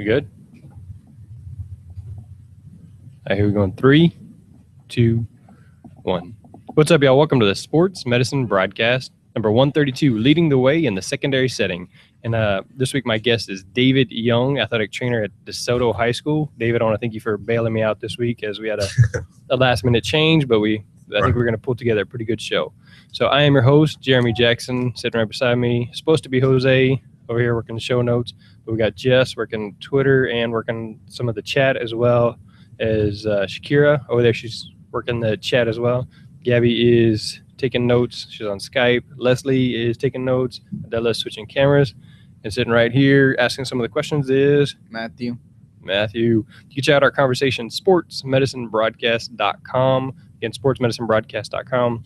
We good? All right, here we go in 3, 2, 1. What's up, y'all? Welcome to the Sports Medicine Broadcast, number 132, leading the way in the secondary setting. And this week, my guest is David Young, athletic trainer at DeSoto High School. David, I want to thank you for bailing me out this week as we had a last-minute change, but I think we're going to pull together a pretty good show. So I am your host, Jeremy Jackson, sitting right beside me. Supposed to be Jose over here working the show notes, but we got Jess working Twitter and working some of the chat as well as Shakira over there. She's working the chat as well. Gabby is taking notes. She's on Skype. Leslie is taking notes. Adela's switching cameras. And sitting right here asking some of the questions is Matthew. You can check out our conversation, sportsmedicinebroadcast.com. Again, sportsmedicinebroadcast.com.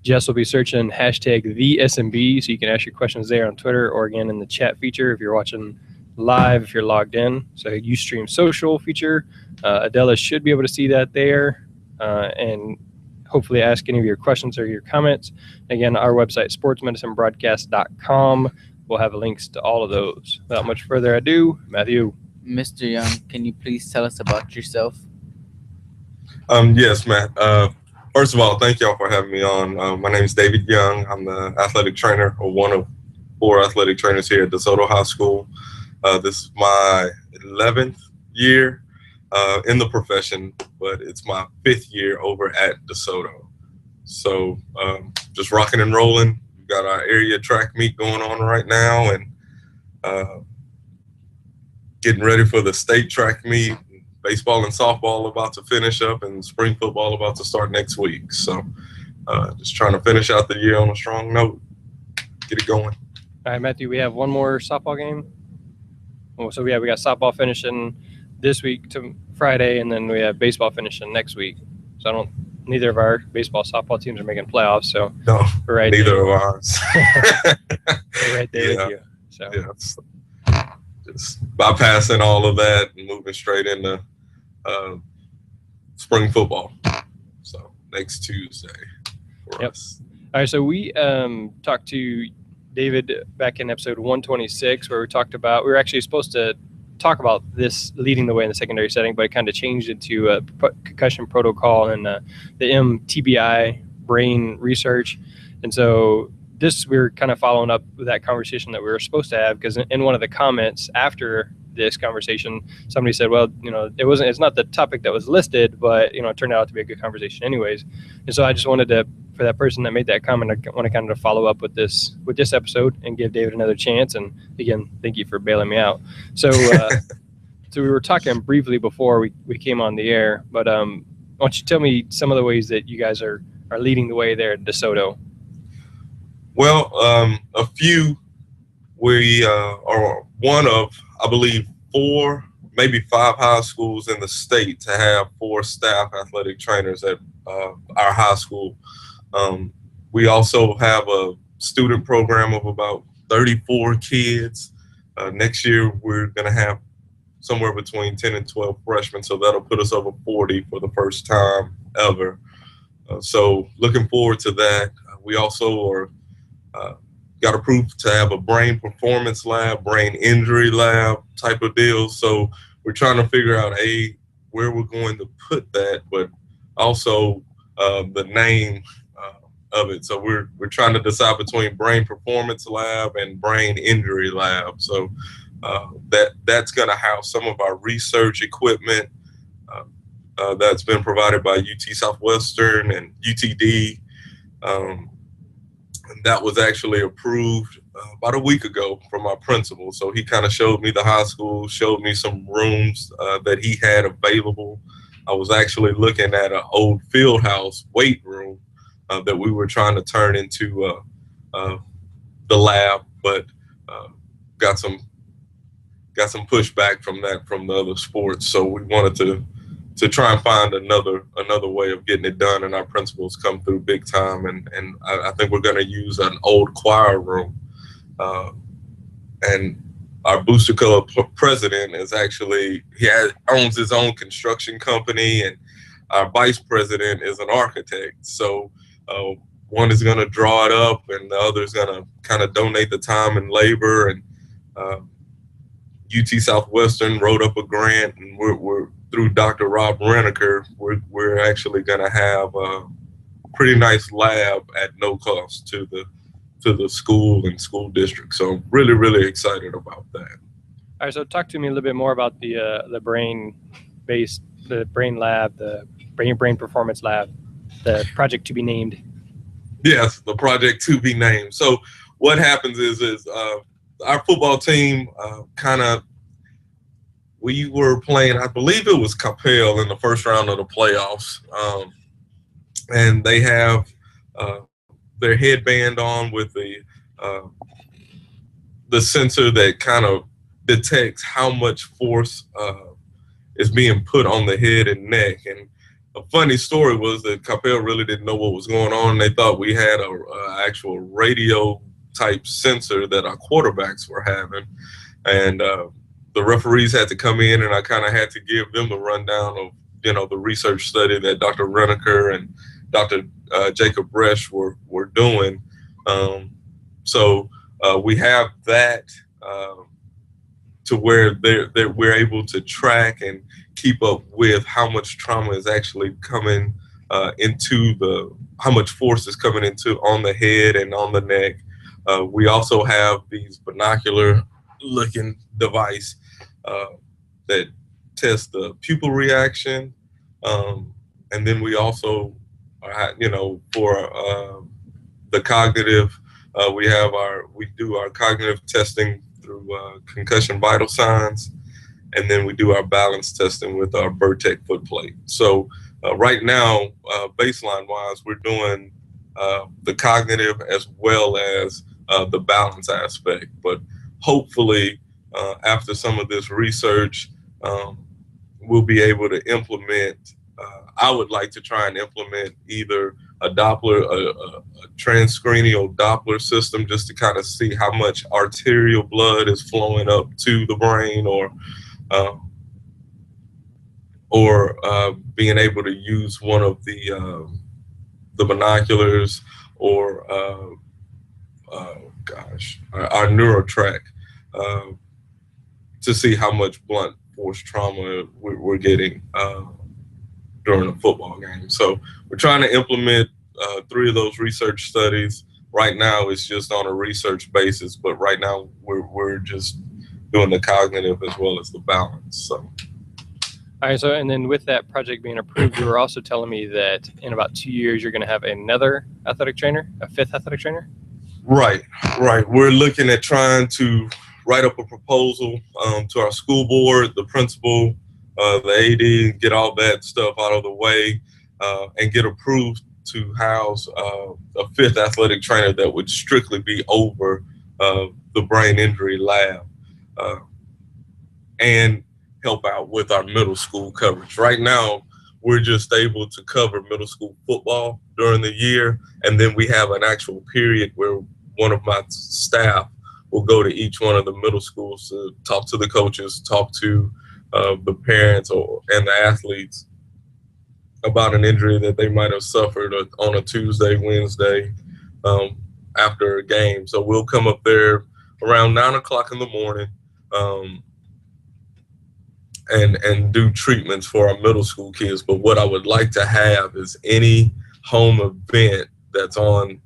Jess will be searching hashtag #TheSMB, so you can ask your questions there on Twitter or again in the chat feature if you're watching live, if you're logged in. So Ustream social feature. Adela should be able to see that there and hopefully ask any of your questions or your comments. Again, our website, sportsmedicinebroadcast.com. We'll have links to all of those. Without much further ado, Matthew. Mr. Young, can you please tell us about yourself? Yes, Matt. First of all, thank y'all for having me on. My name is David Young. I'm the athletic trainer, or one of 4 athletic trainers here at DeSoto High School. This is my 11th year in the profession, but it's my 5th year over at DeSoto. So just rocking and rolling. We've got our area track meet going on right now and getting ready for the state track meet. Baseball and softball about to finish up, and spring football about to start next week. So just trying to finish out the year on a strong note, get it going. All right, Matthew, we have one more softball game. Oh, so we got softball finishing this week to Friday, and then we have baseball finishing next week. So neither of our baseball softball teams are making playoffs. So no, we're right neither there. of ours. We're right there with you. So just bypassing all of that and moving straight into spring football. So next Tuesday for us. All right, so we talked to David back in episode 126 where we were actually supposed to talk about this leading the way in the secondary setting, but it kind of changed into a concussion protocol and the mTBI brain research. And so we were kind of following up with that conversation that we were supposed to have, because in one of the comments after this conversation, somebody said, well, it's not the topic that was listed, but, it turned out to be a good conversation anyways. And so I just wanted to, for that person that made that comment, I want to kind of follow up with this episode and give David another chance. And again, thank you for bailing me out. So, so we were talking briefly before we came on the air, but why don't you tell me some of the ways that you guys are leading the way there at DeSoto? Well, a few. We are one of, I believe, 4, maybe 5 high schools in the state to have 4 staff athletic trainers at our high school. We also have a student program of about 34 kids. Next year, we're going to have somewhere between 10 and 12 freshmen, so that'll put us over 40 for the first time ever. So looking forward to that. We also are got approved to have a brain performance lab, brain injury lab type of deal. So we're trying to figure out, where we're going to put that, but also the name of it. So we're trying to decide between brain performance lab and brain injury lab. So that's going to house some of our research equipment that's been provided by UT Southwestern and UTD. And that was actually approved about a week ago from our principal. So he kind of showed me the high school, showed me some rooms that he had available. I was actually looking at an old field house weight room that we were trying to turn into the lab, but got some pushback from the other sports. So we wanted to try and find another way of getting it done, and our principals come through big time, and I think we're going to use an old choir room. And our Booster Club president is actually, owns his own construction company, and our vice president is an architect. So one is going to draw it up, and the other is going to kind of donate the time and labor and UT Southwestern wrote up a grant, and we're through Dr. Rob Reneker. We're actually going to have a pretty nice lab at no cost to the school and school district. So I'm really, really excited about that. All right, so talk to me a little bit more about the brain lab, the brain performance lab, the project to be named. Yes, the project to be named. So what happens is our football team we were playing, I believe it was Capel in the first round of the playoffs, and they have their headband on with the sensor that kind of detects how much force is being put on the head and neck. And a funny story was that Capel really didn't know what was going on. They thought we had a actual radio type sensor that our quarterbacks were having, and the referees had to come in, and I kind of had to give them the rundown of the research study that Dr. Reneker and Dr. Jacob Bresch were doing. So we have that to where we're able to track and keep up with how much trauma is actually coming how much force is coming on the head and on the neck. We also have these binocular looking device that tests the pupil reaction. And then we also, for the cognitive, we do our cognitive testing through concussion vital signs, and then we do our balance testing with our Vertec foot plate. So right now, baseline wise, we're doing the cognitive as well as the balance aspect. But hopefully, after some of this research, we'll be able to implement. I would like to try and implement either a Doppler, a transcranial Doppler system, just to kind of see how much arterial blood is flowing up to the brain, or being able to use one of the binoculars, or our NeuroTrack, to see how much blunt force trauma we're getting during a football game. So we're trying to implement 3 of those research studies. Right now it's just on a research basis, but right now we're just doing the cognitive as well as the balance. So. All right, so and then with that project being approved, you were also telling me that in about 2 years you're going to have another athletic trainer, a 5th athletic trainer? Right. We're looking at trying to write up a proposal to our school board, the principal, the AD, get all that stuff out of the way, and get approved to house a 5th athletic trainer that would strictly be over the brain injury lab, and help out with our middle school coverage. Right now, we're just able to cover middle school football during the year, and then we have an actual period where one of my staff will go to each one of the middle schools to talk to the coaches, talk to the parents and the athletes about an injury that they might have suffered on a Tuesday, Wednesday, after a game. So we'll come up there around 9 o'clock in the morning, and do treatments for our middle school kids. But what I would like to have is any home event that's on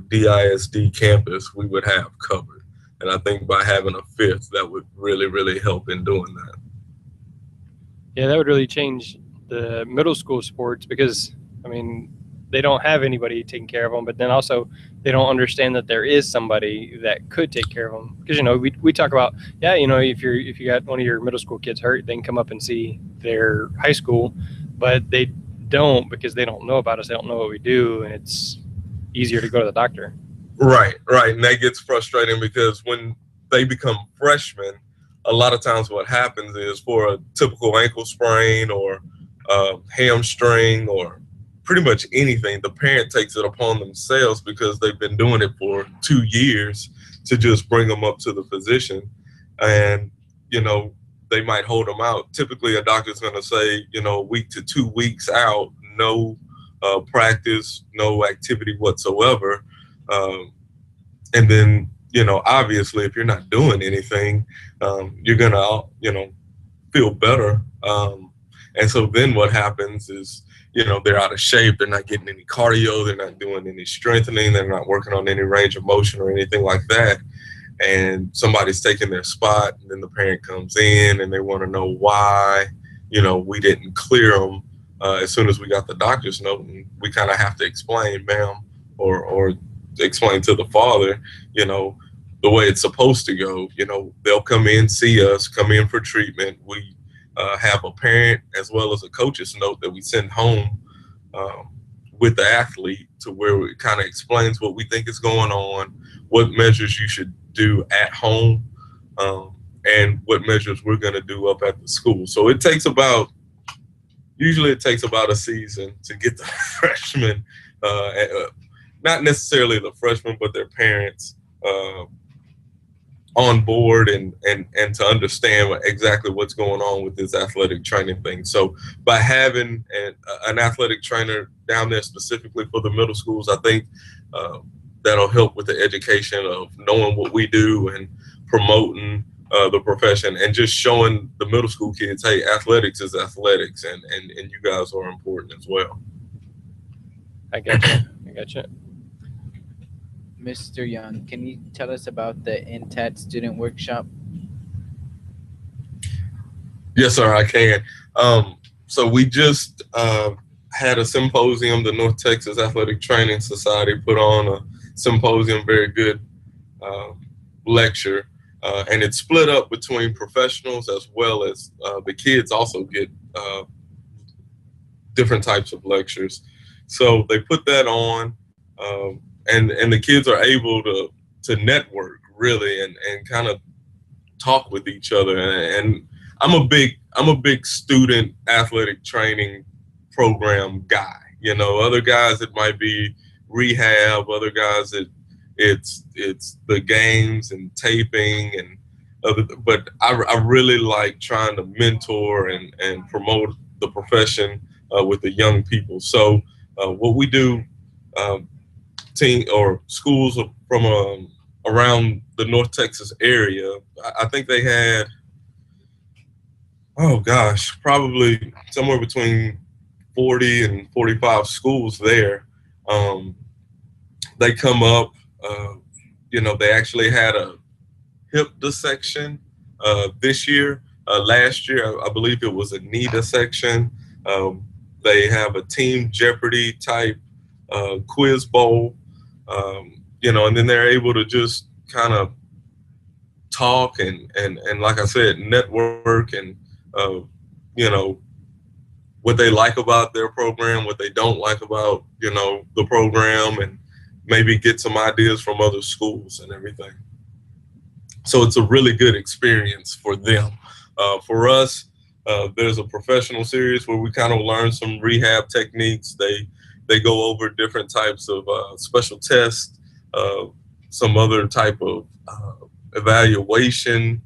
DISD campus, we would have covered. And I think by having a 5th, that would really, really help in doing that. Yeah, that would really change the middle school sports, because, I mean, they don't have anybody taking care of them, but then also they don't understand that there is somebody that could take care of them. Because, we talk about, if you got one of your middle school kids hurt, they can come up and see their high school, but they don't, because they don't know about us. They don't know what we do, and it's easier to go to the doctor. Right. And that gets frustrating, because when they become freshmen, a lot of times what happens is, for a typical ankle sprain or hamstring or pretty much anything, the parent takes it upon themselves, because they've been doing it for 2 years, to just bring them up to the physician. And, they might hold them out. Typically, a doctor's going to say, a week to 2 weeks out, no practice, no activity whatsoever. And then obviously, if you're not doing anything, you're gonna, feel better. And so then what happens is, they're out of shape. They're not getting any cardio. They're not doing any strengthening. They're not working on any range of motion or anything like that. And somebody's taking their spot, and then the parent comes in and they want to know why, we didn't clear them as soon as we got the doctor's note. And we kind of have to explain, ma'am, or explain to the father, the way it's supposed to go. They'll come in, see us, come in for treatment. We have a parent as well as a coach's note that we send home with the athlete, to where it kind of explains what we think is going on, what measures you should do at home, and what measures we're going to do up at the school. So usually it takes about a season to get the freshmen, not necessarily the freshmen, but their parents on board and to understand exactly what's going on with this athletic training thing. So by having an athletic trainer down there specifically for the middle schools, I think that'll help with the education of knowing what we do and promoting the profession, and just showing the middle school kids, hey, athletics is athletics, and you guys are important as well. I gotcha. Mr. Young, can you tell us about the NTAT student workshop? Yes, sir, I can. So we just had a symposium. The North Texas Athletic Training Society put on a symposium, very good lecture, and it's split up between professionals as well as the kids also get different types of lectures. So they put that on. And the kids are able to network really and kind of talk with each other. And I'm a big student athletic training program guy. Other guys it might be rehab, other guys it's the games and taping and other. But I really like trying to mentor and promote the profession with the young people. So what we do. Team or schools from around the North Texas area. I think they had, probably somewhere between 40 and 45 schools there. They come up, they actually had a hip dissection this year. Last year, I believe it was a knee dissection. They have a Team Jeopardy type quiz bowl. And then they're able to just kind of talk and like I said, network and, what they like about their program, what they don't like about, the program, and maybe get some ideas from other schools and everything. So it's a really good experience for them. For us, there's a professional series where we kind of learn some rehab techniques. They go over different types of special tests, some other type of evaluations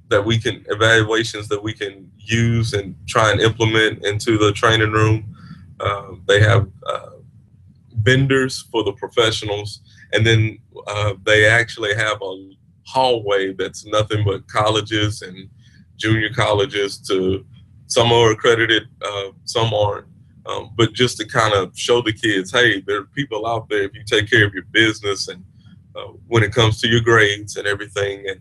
that we can use and try and implement into the training room. They have vendors for the professionals, and then they actually have a hallway that's nothing but colleges and junior colleges. To some are accredited, some aren't. But just to kind of show the kids, hey, there are people out there if you take care of your business and when it comes to your grades and everything. And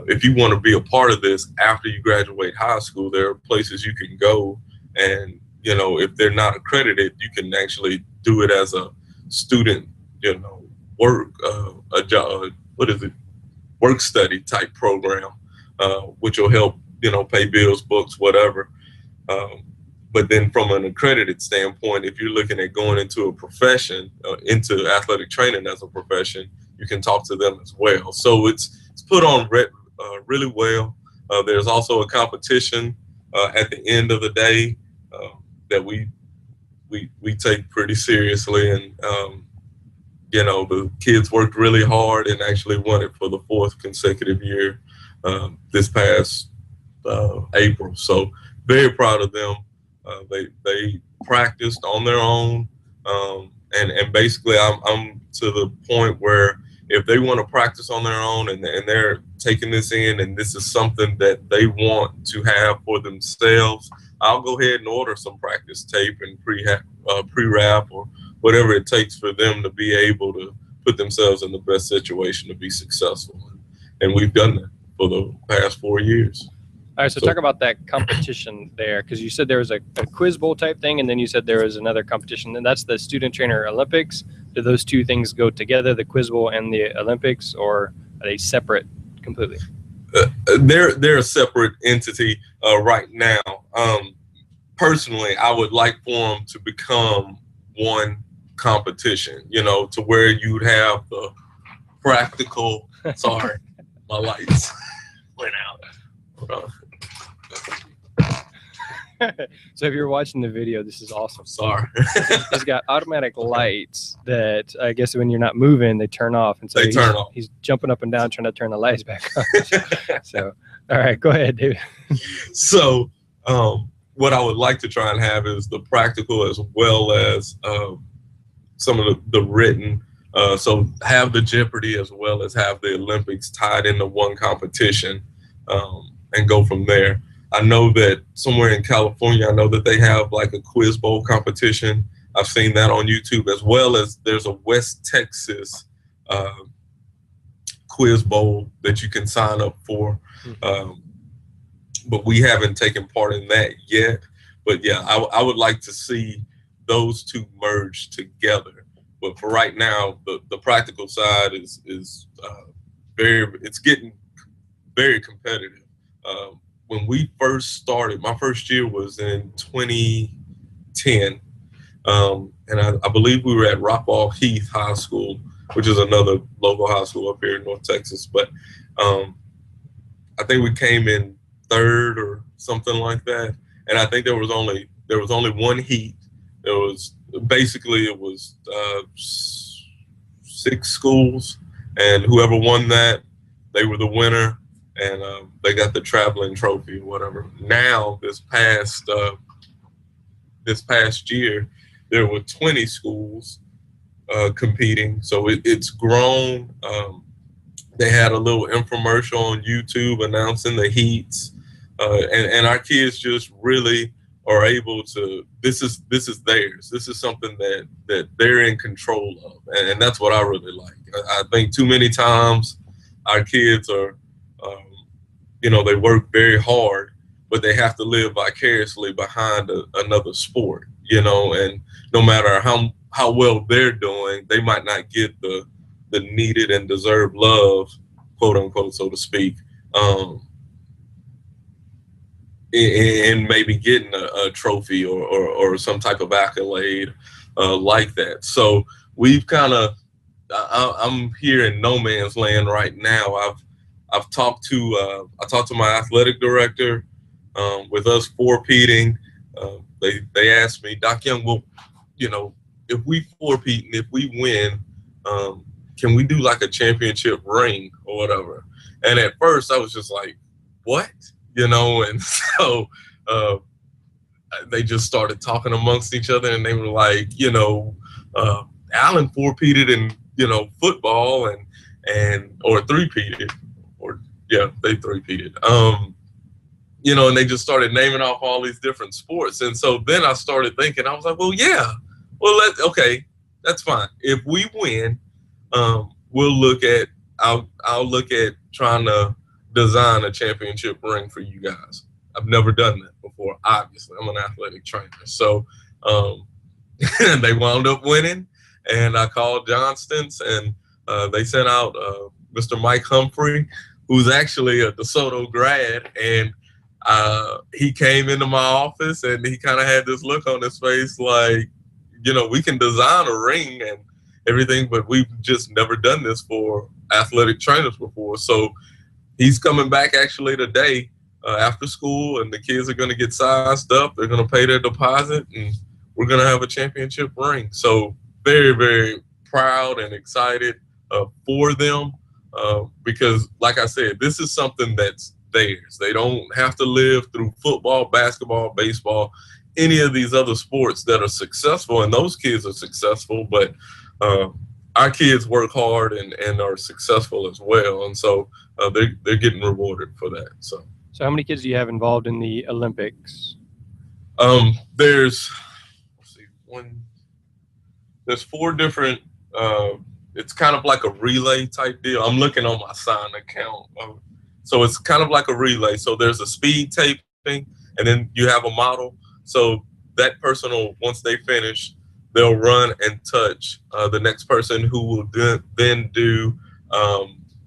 if you want to be a part of this after you graduate high school, there are places you can go. And, if they're not accredited, you can actually do it as a student, work study type program, which will help, pay bills, books, whatever. But then from an accredited standpoint, if you're looking at going into a profession, into athletic training as a profession, you can talk to them as well. So it's put on really well. There's also a competition at the end of the day that we take pretty seriously. And, the kids worked really hard and actually won it for the 4th consecutive year this past April. So very proud of them. They practiced on their own, and basically I'm to the point where if they want to practice on their own and they're taking this in and this is something that they want to have for themselves, I'll go ahead and order some practice tape and pre-wrap or whatever it takes for them to be able to put themselves in the best situation to be successful. And we've done that for the past 4 years. All right, so talk about that competition there, because you said there was a quiz bowl type thing, and then you said there was another competition, and that's the Student Trainer Olympics. Do those two things go together, the quiz bowl and the Olympics, or are they separate completely? They're a separate entity right now. Personally, I would like for them to become one competition, you know, to where you'd have the practical. Sorry, my lights went out. Hold on. So if you're watching the video, this is awesome. Sorry. It's got automatic lights that I guess when you're not moving, they turn off. And so they turn off. He's jumping up and down trying to turn the lights back on. So, all right, go ahead, David. So what I would like to try and have is the practical as well as some of the written. So have the Jeopardy as well as have the Olympics tied into one competition and go from there. I know that somewhere in California, I know that they have like a quiz bowl competition. I've seen that on YouTube, as well as there's a West Texas quiz bowl that you can sign up for. But we haven't taken part in that yet. But yeah, I would like to see those two merge together. But for right now, the practical side is it's getting very competitive. When we first started, my first year was in 2010, and I believe we were at Rockwall Heath High School, which is another local high school up here in North Texas. But I think we came in third or something like that, and I think there was only one heat. It was 6 schools, and whoever won that, they were the winner. And they got the traveling trophy or whatever. Now, this past year, there were 20 schools competing. So it's grown. They had a little infomercial on YouTube announcing the heats, and our kids just really are able to. This is theirs. This is something that they're in control of, and that's what I really like. I think too many times our kids are. You know, they work very hard, but they have to live vicariously behind another sport, you know, and no matter how well they're doing, they might not get the needed and deserved love, quote unquote, so to speak, in maybe getting a trophy or some type of accolade like that. So we've kind of, I'm here in no man's land right now. I talked to my athletic director. With us four-peating, they asked me, Doc Young, well, you know, if we four-peat and if we win, can we do like a championship ring or whatever? And at first I was just like, what? You know, and so they just started talking amongst each other, and they were like, you know, Allen four-peated in, you know, football or three-peated. Yeah, they three-peated. You know, and they just started naming off all these different sports. And so then I started thinking, I was like, well, yeah, well, okay, that's fine. If we win, I'll look at trying to design a championship ring for you guys. I've never done that before, obviously. I'm an athletic trainer. So they wound up winning, and I called Johnston's, and they sent out Mr. Mike Humphrey, who's actually a DeSoto grad, and he came into my office and he kind of had this look on his face like, you know, we can design a ring and everything, but we've just never done this for athletic trainers before. So he's coming back actually today after school, and the kids are going to get sized up. They're going to pay their deposit, and we're going to have a championship ring. So very, very proud and excited for them. Because like I said, this is something that's theirs. They don't have to live through football, basketball, baseball, any of these other sports that are successful, and those kids are successful, but our kids work hard and are successful as well, and so they're getting rewarded for that. So how many kids do you have involved in the Olympics? There's let's see, there's 4 different. It's kind of like a relay type deal. I'm looking on my sign account, so it's kind of like a relay. So there's a speed taping, and then you have a model. So that person will, once they finish, they'll run and touch the next person, who will then do.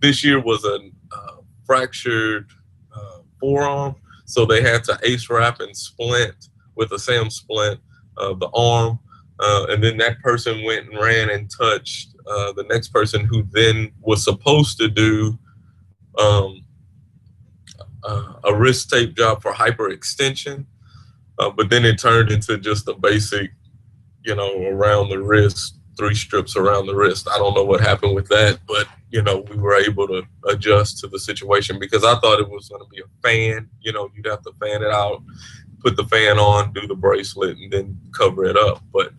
This year was a fractured forearm, so they had to ace wrap and splint with a SAM splint the arm, and then that person went and ran and touched the next person, who then was supposed to do a wrist tape job for hyperextension, but then it turned into just a basic, around the wrist, 3 strips around the wrist. I don't know what happened with that, but we were able to adjust to the situation, because I thought it was going to be a fan. You'd have to fan it out, put the fan on, do the bracelet, and then cover it up. But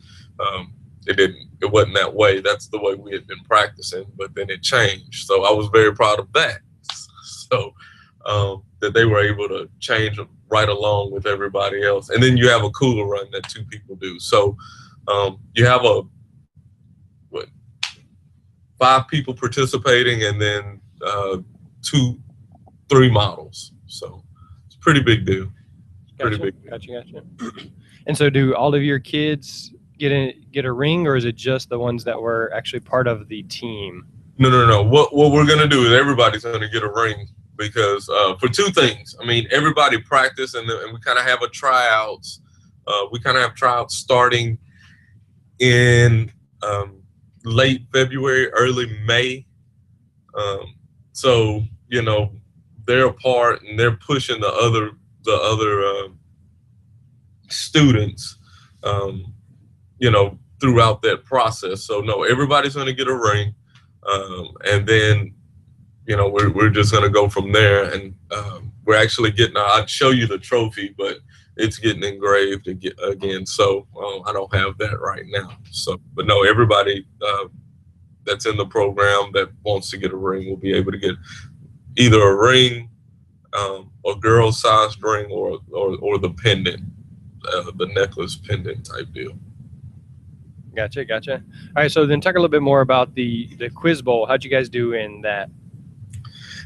it wasn't that way. That's the way we had been practicing, but then it changed. So I was very proud of that. So that they were able to change right along with everybody else. And then you have a cooler run that 2 people do. So you have 5 people participating, and then 3 models. So it's a pretty big deal. Gotcha. And so do all of your kids get a ring, or is it just the ones that were actually part of the team? No. What we're going to do is everybody's going to get a ring, because for 2 things. I mean, everybody practice, and we kind of have a tryouts. We kind of have tryouts starting in late February, early May. So they're apart, and they're pushing the other students, throughout that process. So no, everybody's going to get a ring, and then we're just going to go from there. And we're actually getting. I'd show you the trophy, but it's getting engraved again. So I don't have that right now. So, but no, everybody that's in the program that wants to get a ring will be able to get either a ring, a girl-sized ring, or the pendant, the necklace pendant type deal. Gotcha. All right, so then talk a little bit more about the Quiz Bowl. How'd you guys do in that?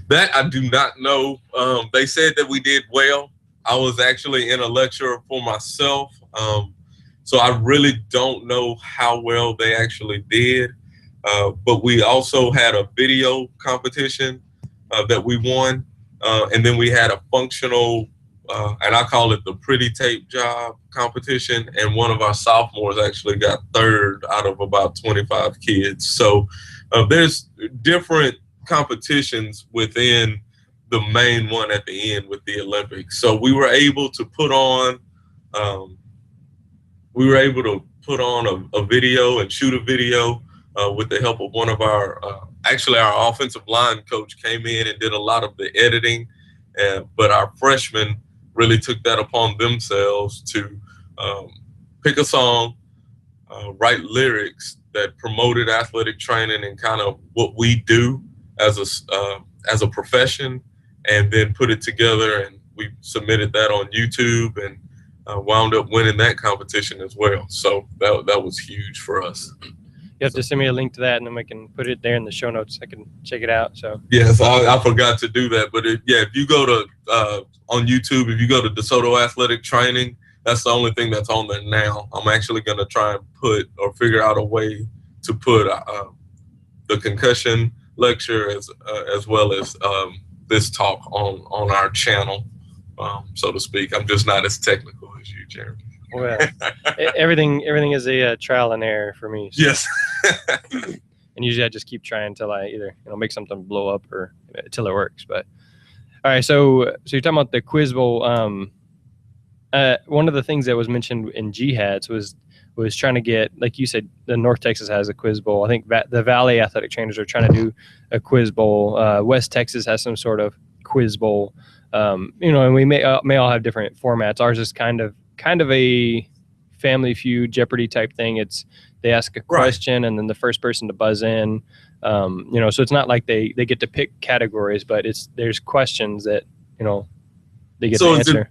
That I do not know. They said that we did well. I was actually in a lecture for myself, so I really don't know how well they actually did. But we also had a video competition that we won, and then we had a functional, and I call it the pretty tape job competition, and one of our sophomores actually got 3rd out of about 25 kids. So there's different competitions within the main one at the end with the Olympics. So we were able to put on a video and shoot a video with the help of one of our actually our offensive line coach came in and did a lot of the editing, but our freshmen really took that upon themselves to pick a song, write lyrics that promoted athletic training and kind of what we do as a profession, and then put it together, and we submitted that on YouTube, and wound up winning that competition as well. So that was huge for us. You have to send me a link to that, and then we can put it there in the show notes. I can check it out. So yes, I forgot to do that, but if you go to on YouTube, if you go to DeSoto Athletic Training, that's the only thing that's on there now. I'm actually going to try and figure out a way to put the concussion lecture as well as this talk on our channel, so to speak. I'm just not as technical as you, Jeremy. Well, everything is a trial and error for me. So. Yes. And usually I just keep trying until I either make something blow up or until it works. But all right, so you're talking about the Quiz Bowl. One of the things that was mentioned in Jihads was trying to get, like you said, the North Texas has a Quiz Bowl. I think the Valley Athletic Trainers are trying to do a Quiz Bowl. West Texas has some sort of Quiz Bowl. And we may all have different formats. Ours is kind of a Family Feud, Jeopardy type thing. It's they ask a question, and then the first person to buzz in. So it's not like they get to pick categories, but there's questions that they get to answer.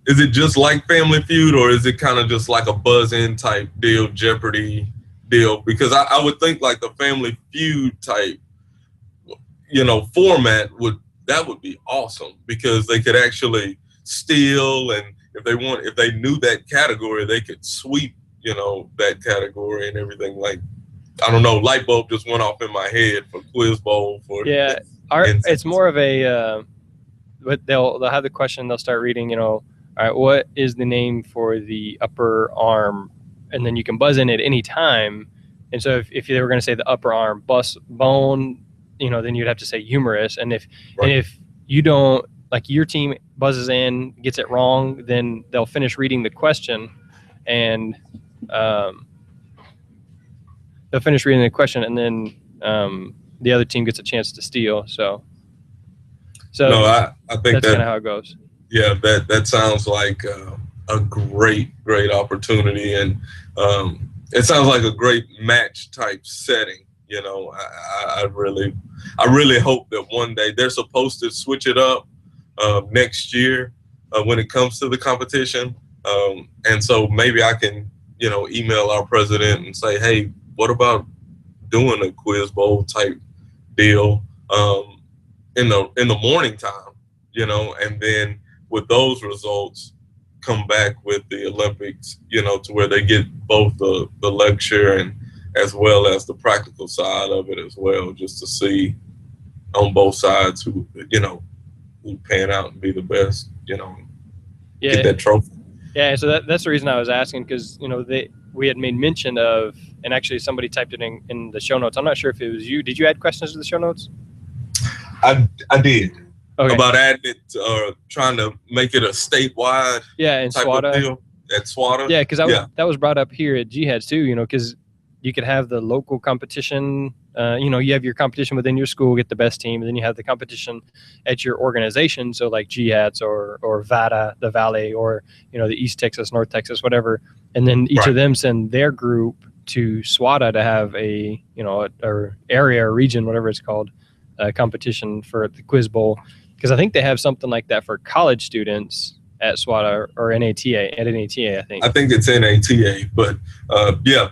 Is it just like Family Feud, or is it kind of just like a buzz-in type deal, Jeopardy deal? Because I would think like the Family Feud type, format would be awesome, because they could actually steal, and if they knew that category, they could sweep, that category and everything. Like, I don't know, light bulb just went off in my head for Quiz Bowl. It's more of a, but they'll have the question, they'll start reading, all right, what is the name for the upper arm? And then you can buzz in at any time. And so if they were going to say the upper arm bone, then you'd have to say humerus. And if you don't, like, your team buzzes in, gets it wrong, then they'll finish reading the question, and and then the other team gets a chance to steal. So no, I think that's kind of how it goes. Yeah, that sounds like a great opportunity, and it sounds like a great match type setting. I really hope that one day they're supposed to switch it up next year when it comes to the competition, and so maybe I can email our president and say, hey, what about doing a Quiz Bowl type deal in the morning time, and then with those results come back with the Olympics, to where they get both the lecture and as well as the practical side of it as well, just to see on both sides who pan out and be the best, get that trophy. Yeah, so that's the reason I was asking, because we had made mention of, and actually somebody typed it in the show notes. I'm not sure if it was you. Did you add questions to the show notes? I did. Okay. About adding it, trying to make it a statewide in type SWATA. of deal at SWATA. Yeah, because that was brought up here at Jihads too, because you could have the local competition. You have your competition within your school, get the best team, and then you have the competition at your organization. So like Jihads or VADA, the Valley, or the East Texas, North Texas, whatever. And then each of them send their group to SWATA to have a area or region, whatever it's called, competition for the Quiz Bowl. Because I think they have something like that for college students at SWATA or NATA, I think. I think it's NATA, but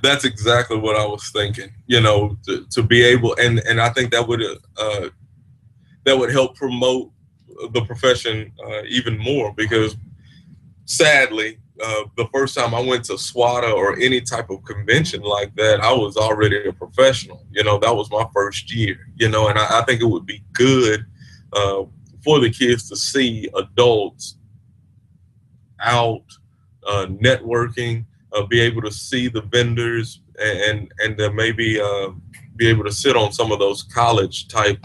that's exactly what I was thinking. To be able, and I think that would help promote the profession even more, because sadly, the first time I went to SWATA or any type of convention like that, I was already a professional. That was my first year. And I think it would be good for the kids to see adults out networking, be able to see the vendors, and then maybe be able to sit on some of those college type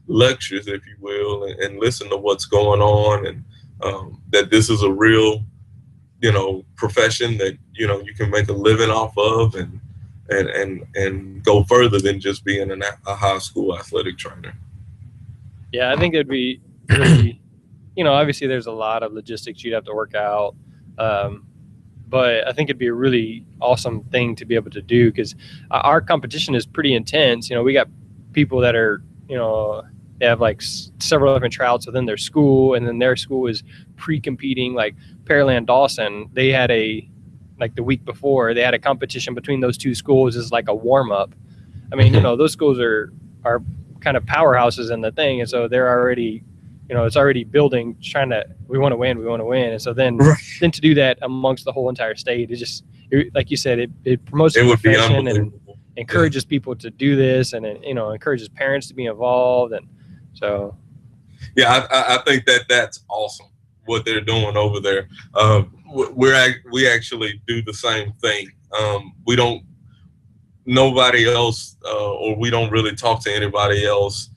lectures, if you will, and listen to what's going on, and that this is a real profession that you can make a living off of, and go further than just being a high school athletic trainer. Yeah, I think it'd be really, obviously there's a lot of logistics you'd have to work out, but I think it'd be a really awesome thing to be able to do, because our competition is pretty intense. We got people that are, they have like several different tryouts within their school, and then their school is pre-competing. Like Pearland Dawson, they had the week before, they had a competition between those two schools as like a warm-up. I mean, those schools are kind of powerhouses in the thing, and so they're already, it's already building, we want to win. And so then to do that amongst the whole entire state, like you said, it promotes the profession and encourages people to do this, and it, encourages parents to be involved. And so I think that's awesome what they're doing over there. We actually do the same thing. Nobody else, or we don't really talk to anybody else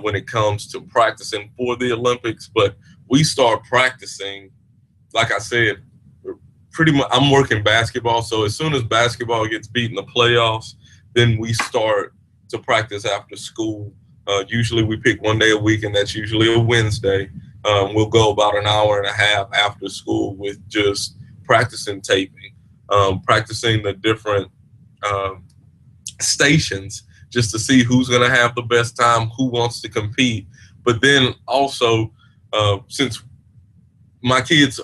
when it comes to practicing for the Olympics, but we start practicing, like I said, pretty much. I'm working basketball, so as soon as basketball gets beat in the playoffs, then we start to practice after school. Usually we pick one day a week, and that's usually a Wednesday. We'll go about an hour and a half after school with just practicing taping, practicing the different stations just to see who's going to have the best time, who wants to compete. But then also, since my kids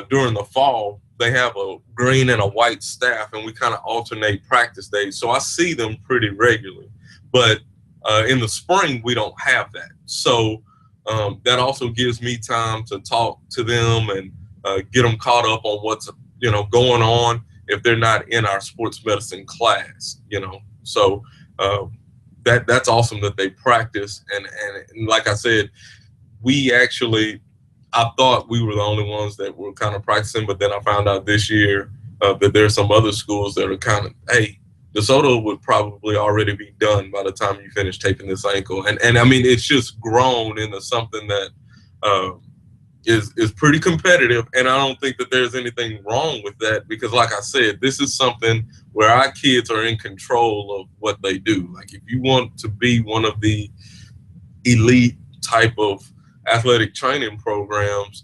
during the fall, they have a green and a white staff, and we kind of alternate practice days. So I see them pretty regularly. But in the spring, we don't have that. So that also gives me time to talk to them and get them caught up on what's going on if they're not in our sports medicine class. So that's awesome that they practice. And like I said, I thought we were the only ones that were kind of practicing, but then I found out this year that there's some other schools that are kind of, hey, DeSoto would probably already be done by the time you finish taping this ankle. And I mean, it's just grown into something that is pretty competitive. And I don't think that there's anything wrong with that because, like I said, this is something where our kids are in control of what they do. Like if you want to be one of the elite type of athletic training programs,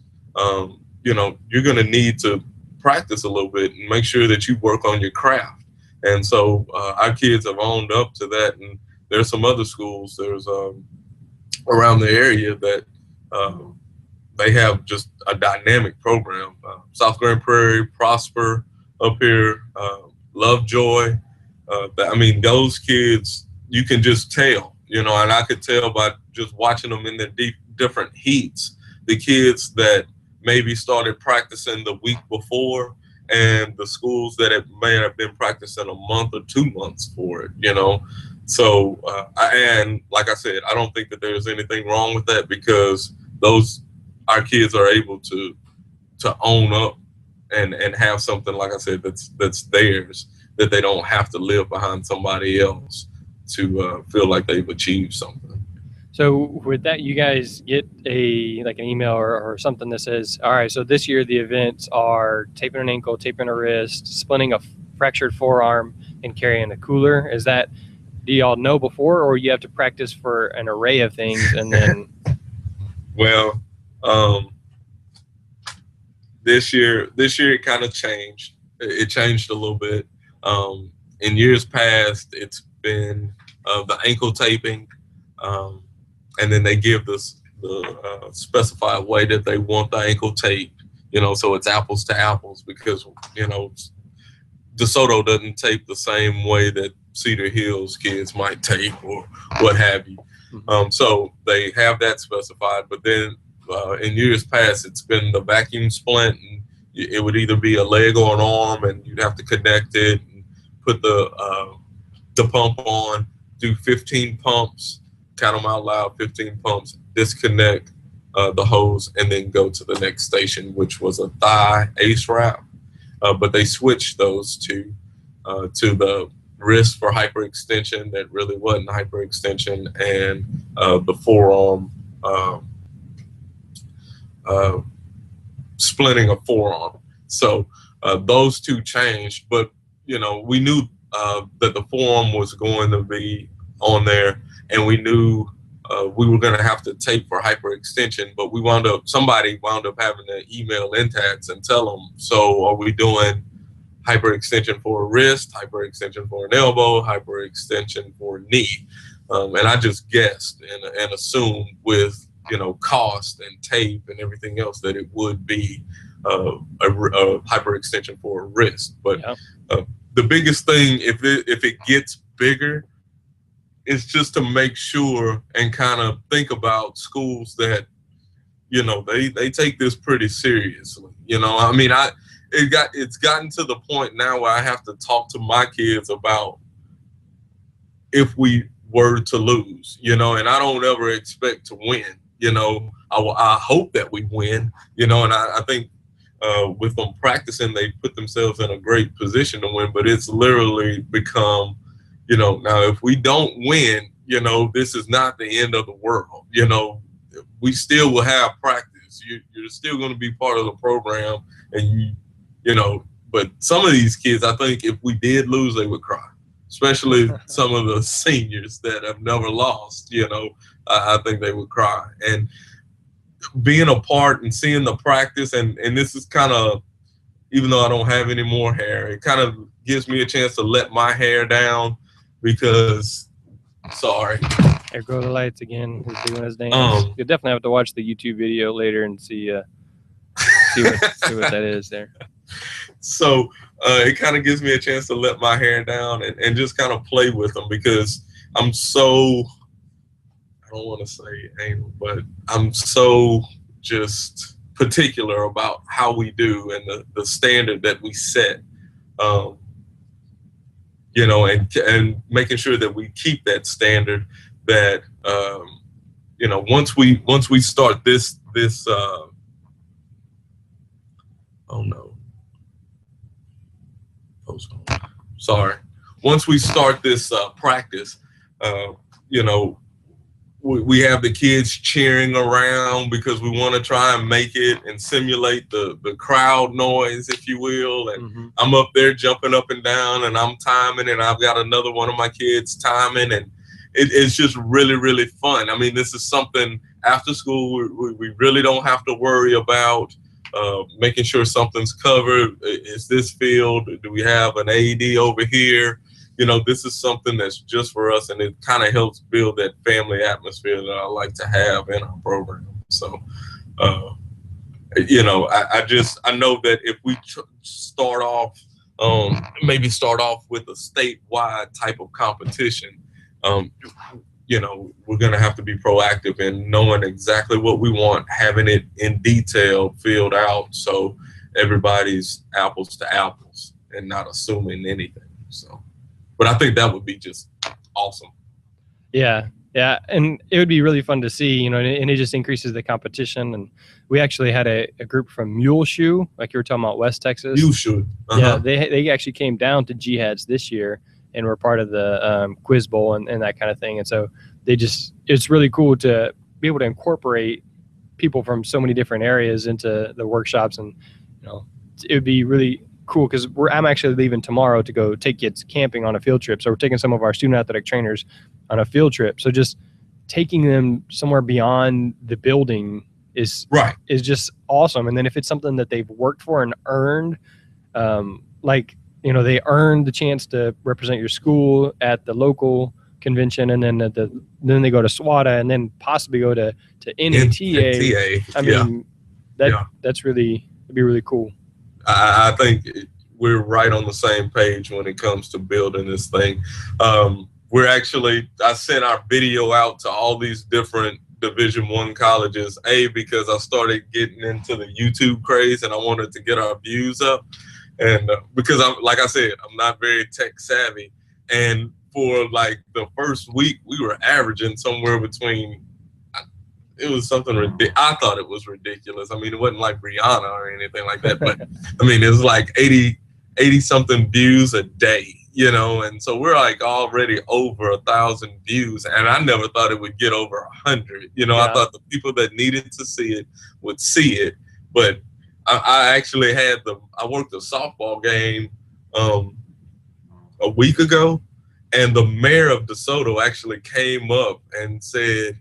you're going to need to practice a little bit and make sure that you work on your craft. And so our kids have owned up to that. And there's some other schools around the area that they have just a dynamic program. South Grand Prairie, Prosper up here, Lovejoy. I mean, those kids, you can just tell, and I could tell by just watching them in the different heats, the kids that maybe started practicing the week before and the schools that may have been practicing a month or 2 months for it, So, and like I said, I don't think that there's anything wrong with that because our kids are able to own up and have something, like I said, that's theirs, that they don't have to live behind somebody else to feel like they've achieved something. So with that, you guys get an email or something that says, all right, so this year the events are taping an ankle, taping a wrist, splitting a fractured forearm, and carrying a cooler. Do y'all know before, or you have to practice for an array of things and then? Well, this year it kind of changed. It changed a little bit. In years past, it's been the ankle taping. And then they give the specified way that they want the ankle taped, so it's apples to apples because, DeSoto doesn't tape the same way that Cedar Hills kids might tape or what have you. So they have that specified, but then in years past, it's been the vacuum splint, and it would either be a leg or an arm, and you'd have to connect it and put the pump on, do 15 pumps, count them out loud, 15 pumps, disconnect the hose, and then go to the next station, which was a thigh ace wrap. But they switched those to the wrist for hyperextension that really wasn't hyperextension, and the forearm, splitting a forearm. So those two changed, but we knew that the forearm was going to be on there, and we knew we were going to have to tape for hyperextension, but somebody wound up having to email NTATs and tell them, so are we doing hyperextension for a wrist, hyperextension for an elbow, hyperextension for a knee? And I just guessed and assumed with, cost and tape and everything else that it would be a hyperextension for a wrist. But the biggest thing, if it gets bigger, is just to make sure and kind of think about schools that, they take this pretty seriously. I mean, it's gotten to the point now where I have to talk to my kids about if we were to lose, and I don't ever expect to win. I hope that we win, and I think with them practicing, they put themselves in a great position to win, but it's literally become, now if we don't win, this is not the end of the world. We still will have practice. You're still going to be part of the program, and but some of these kids, I think if we did lose, they would cry, especially some of the seniors that have never lost, I think they would cry. And being a part and seeing the practice, and this is kind of, even though I don't have any more hair, it kind of gives me a chance to let my hair down because, sorry. There go the lights again. He's doing his dance. You'll definitely have to watch the YouTube video later and see what that is there. So it kind of gives me a chance to let my hair down and just kind of play with them, because I'm so, I don't want to say anal, but I'm so just particular about how we do and the standard that we set, you know, and making sure that we keep that standard, that, you know, once we start this, oh no, sorry. Once we start this practice, you know, we have the kids cheering around because we want to try and make it and simulate the crowd noise, if you will. And I'm up there jumping up and down, and I'm timing, and I've got another one of my kids timing, and it's just really, really fun. I mean, this is something after school we really don't have to worry about. Making sure something's covered. Is this field? Do we have an AED over here? You know, this is something that's just for us, and it kind of helps build that family atmosphere that I like to have in our program. So, you know, I know that if we start off, maybe start off with a statewide type of competition, you know, we're going to have to be proactive in knowing exactly what we want, having it in detail filled out, so everybody's apples to apples and not assuming anything. So, but I think that would be just awesome. Yeah. Yeah. And it would be really fun to see, you know, and it just increases the competition. And we actually had a group from Muleshoe, like you were talking about, West Texas. Muleshoe. Yeah. They actually came down to Jihads this year and were part of the quiz bowl and that kind of thing. And so it's really cool to be able to incorporate people from so many different areas into the workshops. And, you know, it would be really cool because I'm actually leaving tomorrow to go take kids camping on a field trip. So we're taking some of our student athletic trainers on a field trip. So just taking them somewhere beyond the building is just awesome. And then if it's something that they've worked for and earned, like, you know, they earned the chance to represent your school at the local convention, and then then they go to SWATA, and then possibly go to NTA. I mean, that's really, it'd be really cool. I think we're right on the same page when it comes to building this thing. I sent our video out to all these different Division I colleges, because I started getting into the YouTube craze and I wanted to get our views up. And because like I said, I'm not very tech savvy. And for like the first week, we were averaging somewhere between, it was something ridiculous. I thought it was ridiculous. I mean, it wasn't like Rihanna or anything like that, but I mean, it was like 80 something views a day, you know? And so we're like already over 1,000 views. And I never thought it would get over 100. You know, I thought the people that needed to see it would see it. But I actually I worked a softball game a week ago, and the mayor of DeSoto actually came up and said,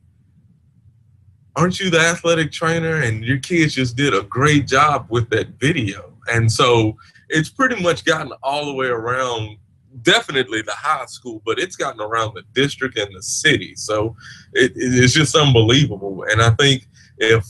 "Aren't you the athletic trainer? And your kids just did a great job with that video." And so it's pretty much gotten all the way around, definitely the high school, but it's gotten around the district and the city. So it's just unbelievable. And I think if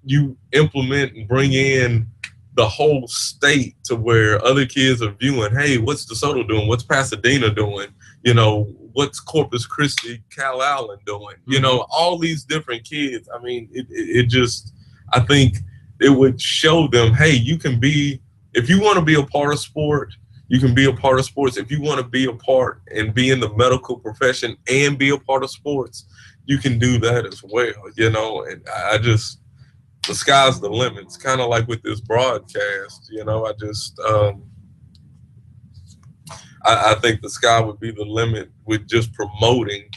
you implement and bring in the whole state to where other kids are viewing, hey, what's DeSoto doing? What's Pasadena doing? You know, what's Corpus Christi, Cal Allen doing? You know, all these different kids. I mean, it just, I think it would show them, hey, you can be, if you want to be a part of sport, you can be a part of sports. If you want to be a part and be in the medical profession and be a part of sports, you can do that as well, you know? And I just, the sky's the limit. It's kind of like with this broadcast, you know, I think the sky would be the limit with just promoting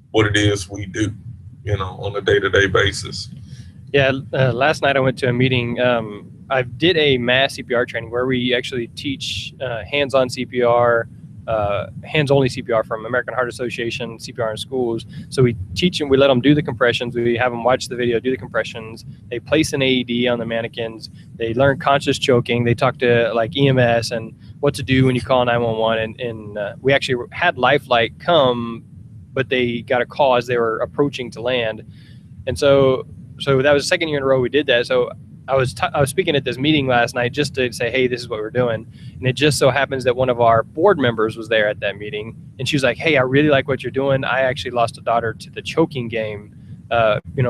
what it is we do, you know, on a day-to-day basis. Yeah, last night I went to a meeting. I did a mass CPR training where we actually teach hands-on CPR hands-only CPR from American Heart Association, CPR in schools. So we teach them, we let them do the compressions, we have them watch the video, do the compressions, they place an AED on the mannequins, they learn conscious choking, they talk to like EMS and what to do when you call 911. And we actually had Lifelike come, but they got a call as they were approaching to land. And so that was the second year in a row we did that. So I was speaking at this meeting last night just to say, hey, this is what we're doing. And it just so happens that one of our board members was there at that meeting. And she was like, hey, I really like what you're doing. I actually lost a daughter to the choking game,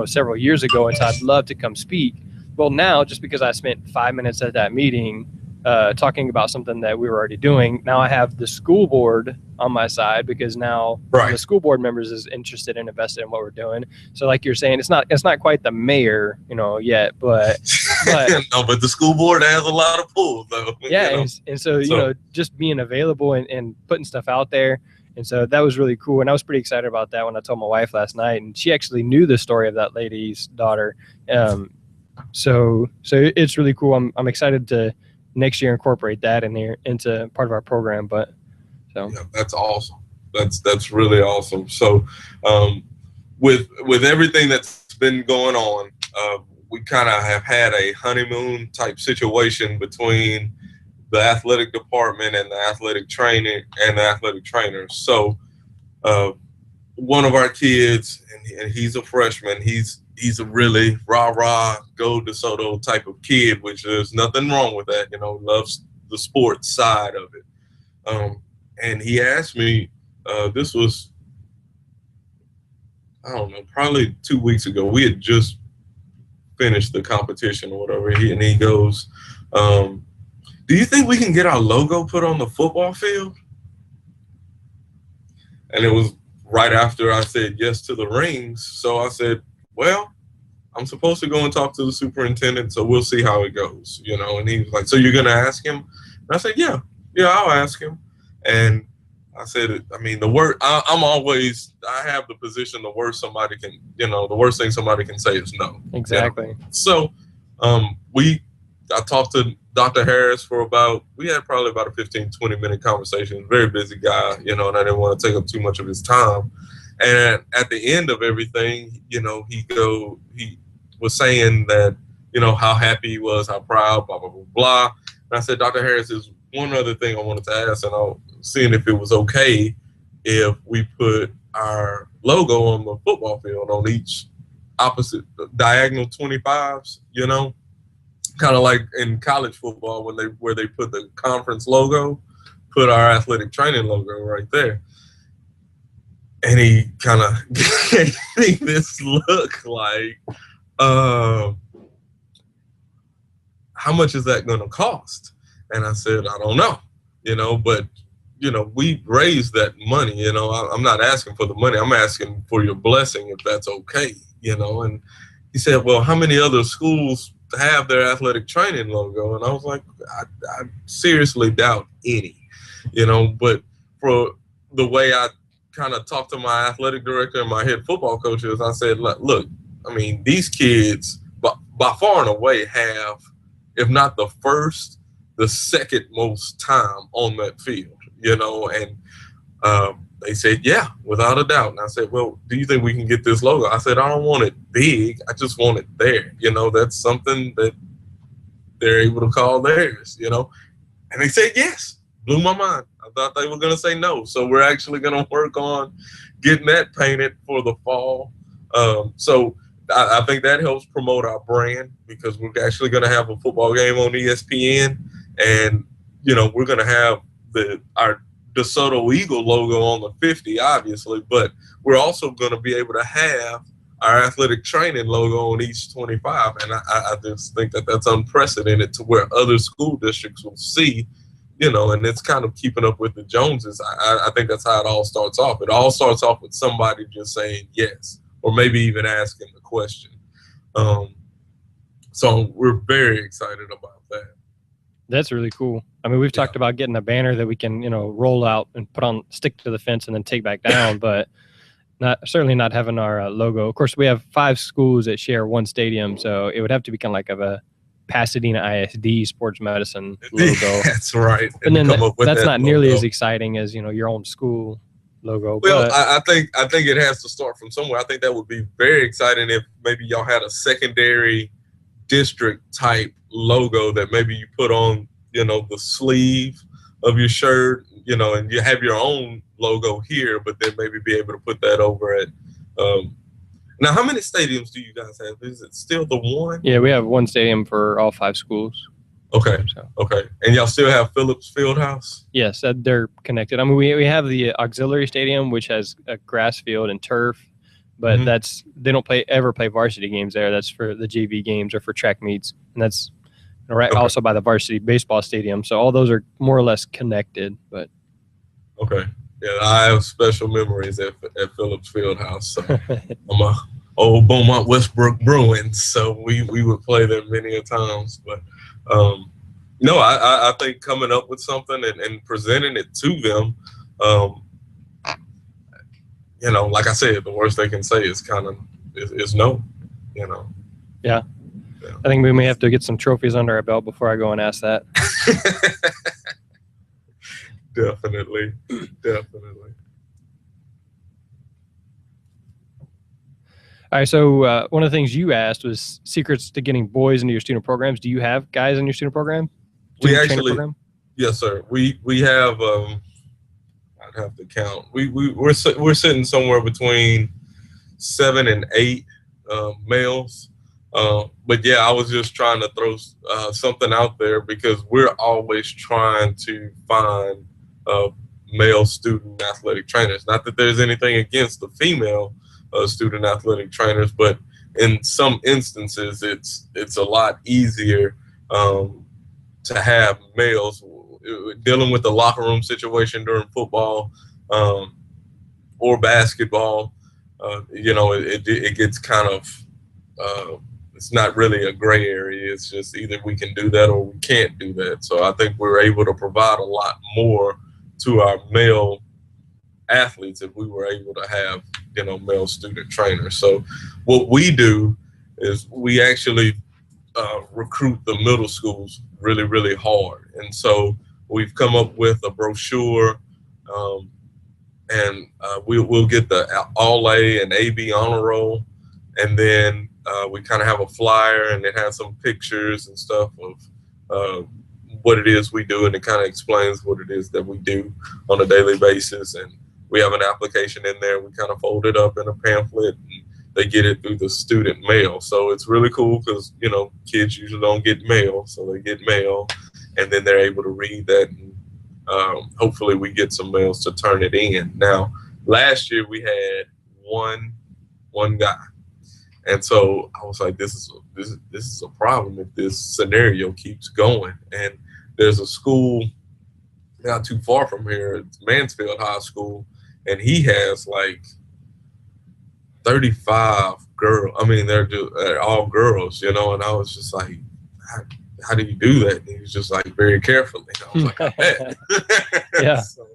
several years ago. And so I'd love to come speak. Well, now, just because I spent 5 minutes at that meeting talking about something that we were already doing, now I have the school board on my side, because now the school board members is interested and invested in what we're doing. So like you're saying, it's not quite the mayor, yet, but no, but the school board has a lot of pull though. Yeah. And so, just being available and putting stuff out there. And so that was really cool. And I was pretty excited about that when I told my wife last night, and she actually knew the story of that lady's daughter. So it's really cool. I'm excited to next year incorporate that into part of our program. But so yeah, that's awesome. That's really awesome. So with everything that's been going on, we kind of have had a honeymoon type situation between the athletic department and the athletic training and the athletic trainers. So one of our kids, and he's a freshman, he's a really rah-rah, go DeSoto type of kid, which there's nothing wrong with that, loves the sports side of it. And he asked me, this was, I don't know, probably 2 weeks ago. We had just finished the competition or whatever. And he goes, do you think we can get our logo put on the football field? And it was right after I said yes to the rings. So I said, well, I'm supposed to go and talk to the superintendent, so we'll see how it goes, And he was like, so you're going to ask him? And I said, yeah, I'll ask him. And I said, I mean, I have the position, the worst thing somebody can say is no. Exactly. So I talked to Dr. Harris we had probably about a 15, 20-minute conversation. Very busy guy, and I didn't want to take up too much of his time. And at the end of everything, he was saying that, how happy he was, how proud, blah, blah, blah, blah. And I said, Dr. Harris, there's one other thing I wanted to ask, and I was seeing if it was okay if we put our logo on the football field on each opposite diagonal 25s, kind of like in college football where they put the conference logo, put our athletic training logo right there. And he kind of gave me this look like, how much is that going to cost? And I said, I don't know, but, we raised that money, I'm not asking for the money. I'm asking for your blessing if that's okay, And he said, well, how many other schools have their athletic training logo? And I was like, I seriously doubt any, but for the way I kind of talked to my athletic director and my head football coaches, I said, look, I mean, these kids by far and away have, if not the first, the second most time on that field, and they said, yeah, without a doubt. And I said, well, do you think we can get this logo? I said, I don't want it big. I just want it there. That's something that they're able to call theirs, And they said, yes. Blew my mind. I thought they were going to say no. So we're actually going to work on getting that painted for the fall. So I think that helps promote our brand, because we're actually going to have a football game on ESPN. And, we're going to have our DeSoto Eagle logo on the 50, obviously, but we're also going to be able to have our athletic training logo on each 25. And I just think that that's unprecedented to where other school districts will see, and it's kind of keeping up with the Joneses. I think that's how it all starts off. It all starts off with somebody just saying yes, or maybe even asking the question. So we're very excited about that. That's really cool. I mean, we've talked about getting a banner that we can, roll out and stick to the fence and then take back down, but certainly not having our logo. Of course, we have 5 schools that share one stadium, so it would have to be kind of like Pasadena ISD sports medicine logo. That's right. And then that's not nearly logo. as exciting as, you know, your own school logo. Well, but I think it has to start from somewhere. I think that would be very exciting if maybe y'all had a secondary district type logo that maybe you put on, you know, the sleeve of your shirt, you know, and you have your own logo here, but then maybe be able to put that over at. Now, how many stadiums do you guys have? Is it still the one? Yeah, we have one stadium for all 5 schools. Okay. So. Okay. And y'all still have Phillips Fieldhouse? Yes, they're connected. I mean, we have the auxiliary stadium, which has a grass field and turf, but they don't ever play varsity games there. That's for the JV games or for track meets, and that's right also by the varsity baseball stadium. So all those are more or less connected. But okay, yeah, I have special memories at Phillips Fieldhouse. So I'm a old Beaumont Westbrook Bruins, so we would play there many a times. But no, I think coming up with something and presenting it to them, you know, like I said, the worst they can say is is no, you know. Yeah. I think we may have to get some trophies under our belt before I go and ask that. Definitely. All right, so one of the things you asked was secrets to getting boys into your student programs. Do you have guys in your student program? Yes, sir. We have. I'd have to count. We're sitting somewhere between 7 and 8 males. But yeah, I was just trying to throw something out there because we're always trying to find male student athletic trainers. Not that there's anything against the female student athletic trainers, but in some instances, it's a lot easier to have males dealing with the locker room situation during football or basketball. You know, it gets kind of it's not really a gray area. It's just either we can do that or we can't do that. So I think we're able to provide a lot more to our male athletes if we were able to have, you know, male student trainers. So what we do is we actually recruit the middle schools really, really hard. And so we've come up with a brochure and we'll get the All A and AB honor roll. And then we kind of have a flyer and it has some pictures and stuff of what it is we do. And it kind of explains what it is that we do on a daily basis. And we have an application in there. We kind of fold it up in a pamphlet and they get it through the student mail. So it's really cool because, you know, kids usually don't get mail. So they get mail and then they're able to read that. And hopefully we get some mails to turn it in. Now, last year we had one guy. And so I was like, this is a problem if this scenario keeps going. And there's a school not too far from here, it's Mansfield High School, and he has like 35 girls. I mean, they're all girls, you know. And I was just like, how do you do that? And he was just like, very carefully. I was like, I bet. Yeah. So,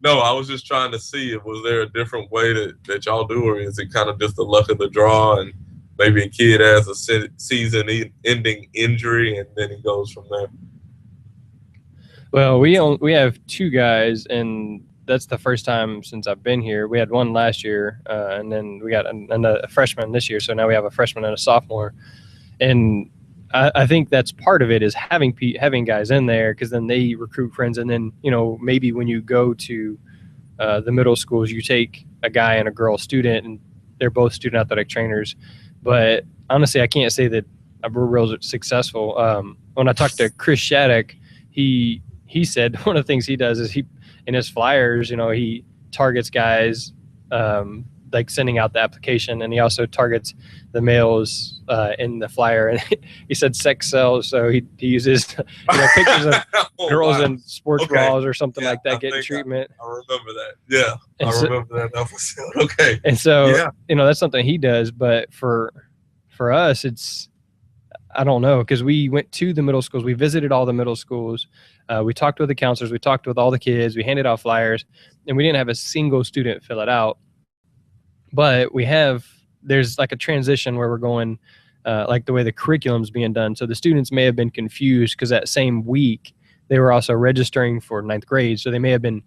no, I was just trying to see, was there a different way that y'all do, or is it kind of just the luck of the draw and maybe a kid has a season-ending injury and then he goes from there? Well, we have 2 guys, and that's the first time since I've been here. We had one last year, and then we got a freshman this year. So now we have a freshman and a sophomore, and I think that's part of it is having guys in there because then they recruit friends, and then, you know, maybe when you go to the middle schools, you take a guy and a girl student, and they're both student athletic trainers. But honestly, I can't say that we're real successful. When I talked to Chris Shattuck, he said one of the things he does is in his flyers, you know, he targets guys like sending out the application, and he also targets the males in the flyer. And he said sex sells, so he uses, you know, pictures of girls in sports bras or something like that getting treatment. I remember that. Yeah, and I remember that episode. Okay. And so, you know, that's something he does. But for us, it's, I don't know, because we went to the middle schools. We visited all the middle schools. We talked with the counselors. We talked with all the kids. We handed out flyers, and we didn't have a single student fill it out. But there's like a transition where we're going like the way the curriculum's being done. So the students may have been confused because that same week they were also registering for 9th grade. So they may have been,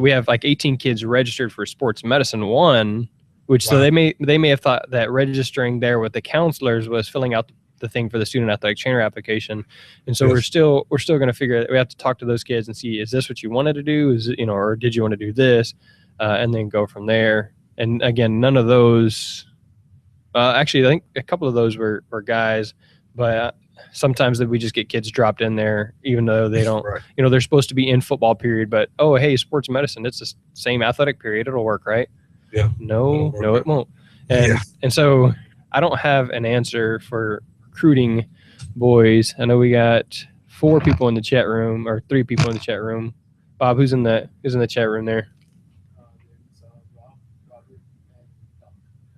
we have like 18 kids registered for sports medicine 1, which so they may have thought that registering there with the counselors was filling out the thing for the student athletic trainer application. And so we're still going to figure it. We have to talk to those kids and see, is this what you wanted to do? Is it, or did you want to do this? And then go from there. And again, none of those, actually, I think a couple of those were guys, but sometimes we just get kids dropped in there, even though they don't, they're supposed to be in football period, but, oh, hey, sports medicine, it's the same athletic period. It'll work, right? Yeah. No, it won't. And so I don't have an answer for recruiting boys. I know we got 4 people in the chat room, or 3 people in the chat room. Bob, who's in the chat room there?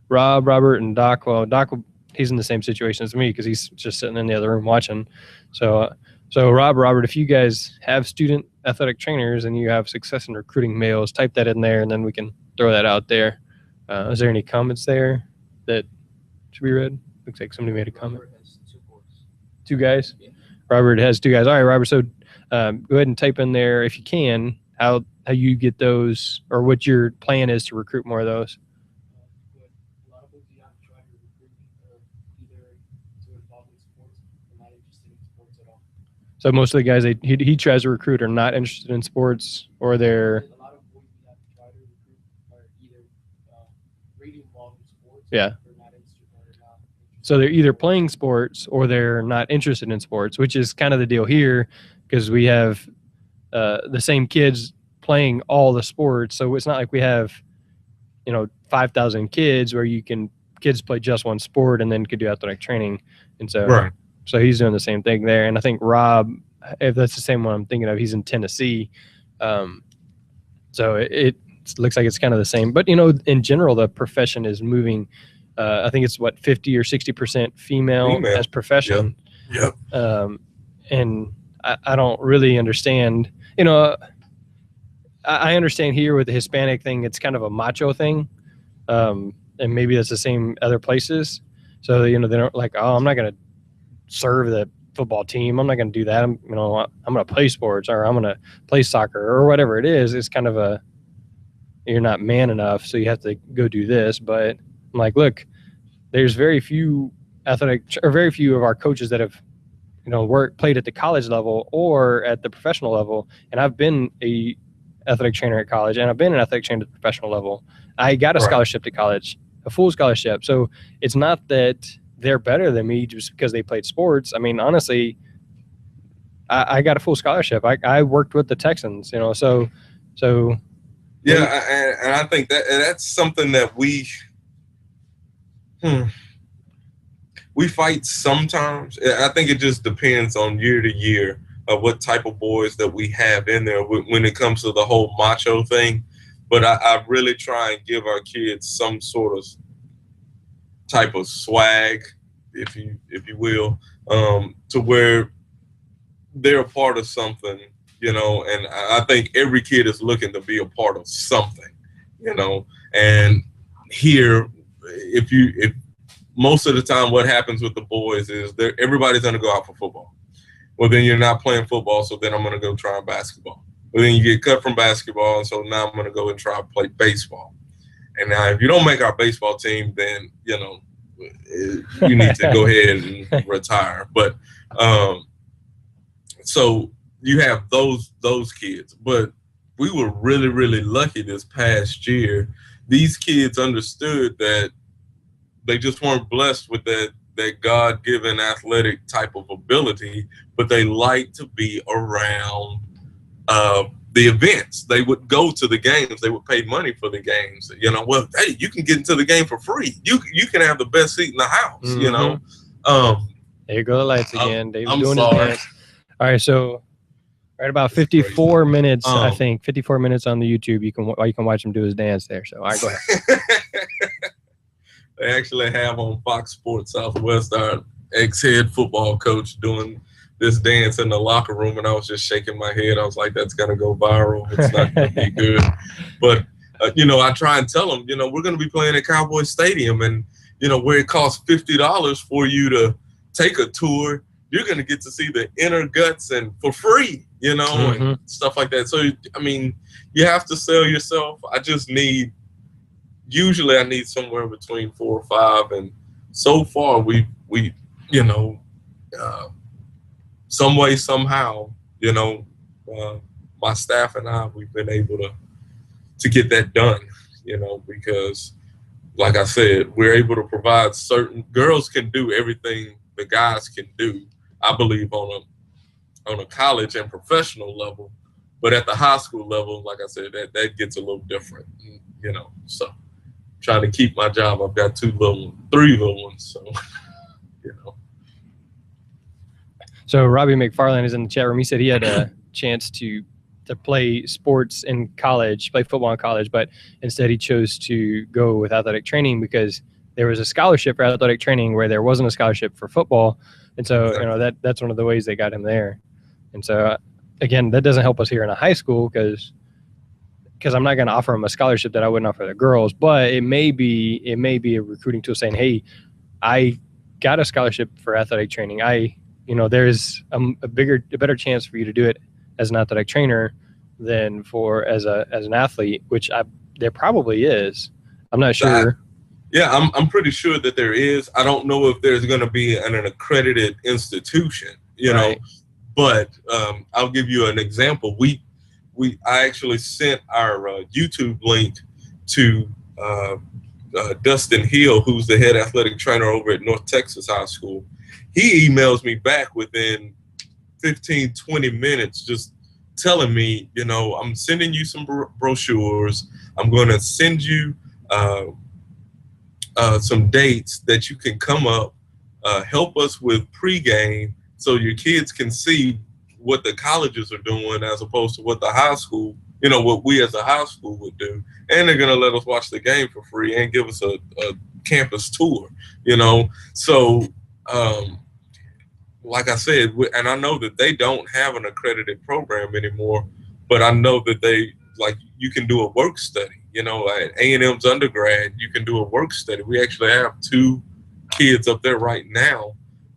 Rob, Robert, and Doc. Well, Doc, he's in the same situation as me because he's just sitting in the other room watching. So Rob, Robert, if you guys have student athletic trainers and you have success in recruiting males, type that in there, and then we can throw that out there. Is there any comments there that should be read? Looks like somebody made a comment. Robert has 2 boys. 2 guys? Yeah. Robert has 2 guys. All right, Robert, so go ahead and type in there, if you can, how you get those, or what your plan is to recruit more of those. A lot of boys you have to try to recruit either to involve in sports or not interested in sports at all. So most of the guys he tries to recruit are not interested in sports, or they're A lot of boys you have to try to recruit are either really involved in sports Yeah. or not interested or not interested. so they're either playing sports or they're not interested in sports, which is kind of the deal here because we have the same kids playing all the sports. So it's not like we have 5,000 kids where kids play just one sport and then could do athletic training. And so so he's doing the same thing there. And I think Rob, if that's the same one I'm thinking of, he's in Tennessee. So it looks like it's kind of the same. But, in general, the profession is moving. I think it's 50 or 60% female as profession. Yep. And I don't really understand. I understand here with the Hispanic thing, it's kind of a macho thing. And maybe that's the same other places. So, they don't like, oh, I'm not going to serve the football team. I'm not going to do that. I'm going to play sports, or I'm going to play soccer, or whatever it is. It's kind of you're not man enough, so you have to go do this. But I'm like, look, there's very few of our coaches that have, played at the college level or at the professional level. And I've been a athletic trainer at college, and I've been an athletic trainer at the professional level. I got a scholarship to college, a full scholarship. So it's not that they're better than me just because they played sports. I mean, honestly, I got a full scholarship. I worked with the Texans, so. Yeah, and I think that's something that we fight sometimes. I think it just depends on year to year of what type of boys that we have in there when it comes to the whole macho thing. But I really try and give our kids some sort of type of swag, if you will, to where they're a part of something, and I think every kid is looking to be a part of something, and here, if most of the time what happens with the boys is everybody's going to go out for football. Well, then you're not playing football, so then I'm going to go try basketball. But then you get cut from basketball, and so now I'm going to go and try to play baseball. And now if you don't make our baseball team, then, you need to go ahead and retire. But so you have those kids. But we were really, really lucky this past year. These kids understood that they just weren't blessed with that God-given athletic type of ability, but they like to be around the events. They would go to the games. They would pay money for the games. Well, hey, you can get into the game for free. You can have the best seat in the house. Mm-hmm. There you go, the lights again. Dave's I'm doing sorry. his dance. All right, so right about 54 minutes, I think 54 minutes on the YouTube. You can watch him do his dance there. So all right, go ahead. They actually have on Fox Sports Southwest our ex-head football coach doing this dance in the locker room, and I was just shaking my head. I was like, that's going to go viral. It's not going to be good. But, I try and tell them, we're going to be playing at Cowboy Stadium, and, where it costs $50 for you to take a tour, you're going to get to see the inner guts and for free, and stuff like that. So, I mean, you have to sell yourself. Usually I need somewhere between 4 or 5. And so far we some way, somehow, my staff and I, we've been able to get that done, because like I said, we're able to provide certain girls can do everything the guys can do, I believe, on a college and professional level, but at the high school level, like I said, that gets a little different, so trying to keep my job. I've got 3 little ones, so, So Robbie McFarland is in the chat room. He said he had a chance to play sports in college, play football in college, but instead he chose to go with athletic training because there was a scholarship for athletic training where there wasn't a scholarship for football. And so, that's one of the ways they got him there. And so, again, that doesn't help us here in a high school because I'm not going to offer him a scholarship that I wouldn't offer the girls, but it may be a recruiting tool saying, hey, I got a scholarship for athletic training. There's a better chance for you to do it as an athletic trainer than as an athlete, which there probably is. I'm not sure. Yeah, I'm pretty sure that there is. I don't know if there's going to be an accredited institution, Right. But I'll give you an example. I actually sent our YouTube link to Dustin Hill, who's the head athletic trainer over at North Texas High School. He emails me back within 15, 20 minutes just telling me, I'm sending you some brochures. I'm going to send you some dates that you can come up, help us with pregame so your kids can see what the colleges are doing as opposed to what the high school, what we as a high school would do. And they're going to let us watch the game for free and give us a campus tour, So, like I said, and I know that they don't have an accredited program anymore, but I know that you can do a work study, at A&M's undergrad, you can do a work study. We actually have 2 kids up there right now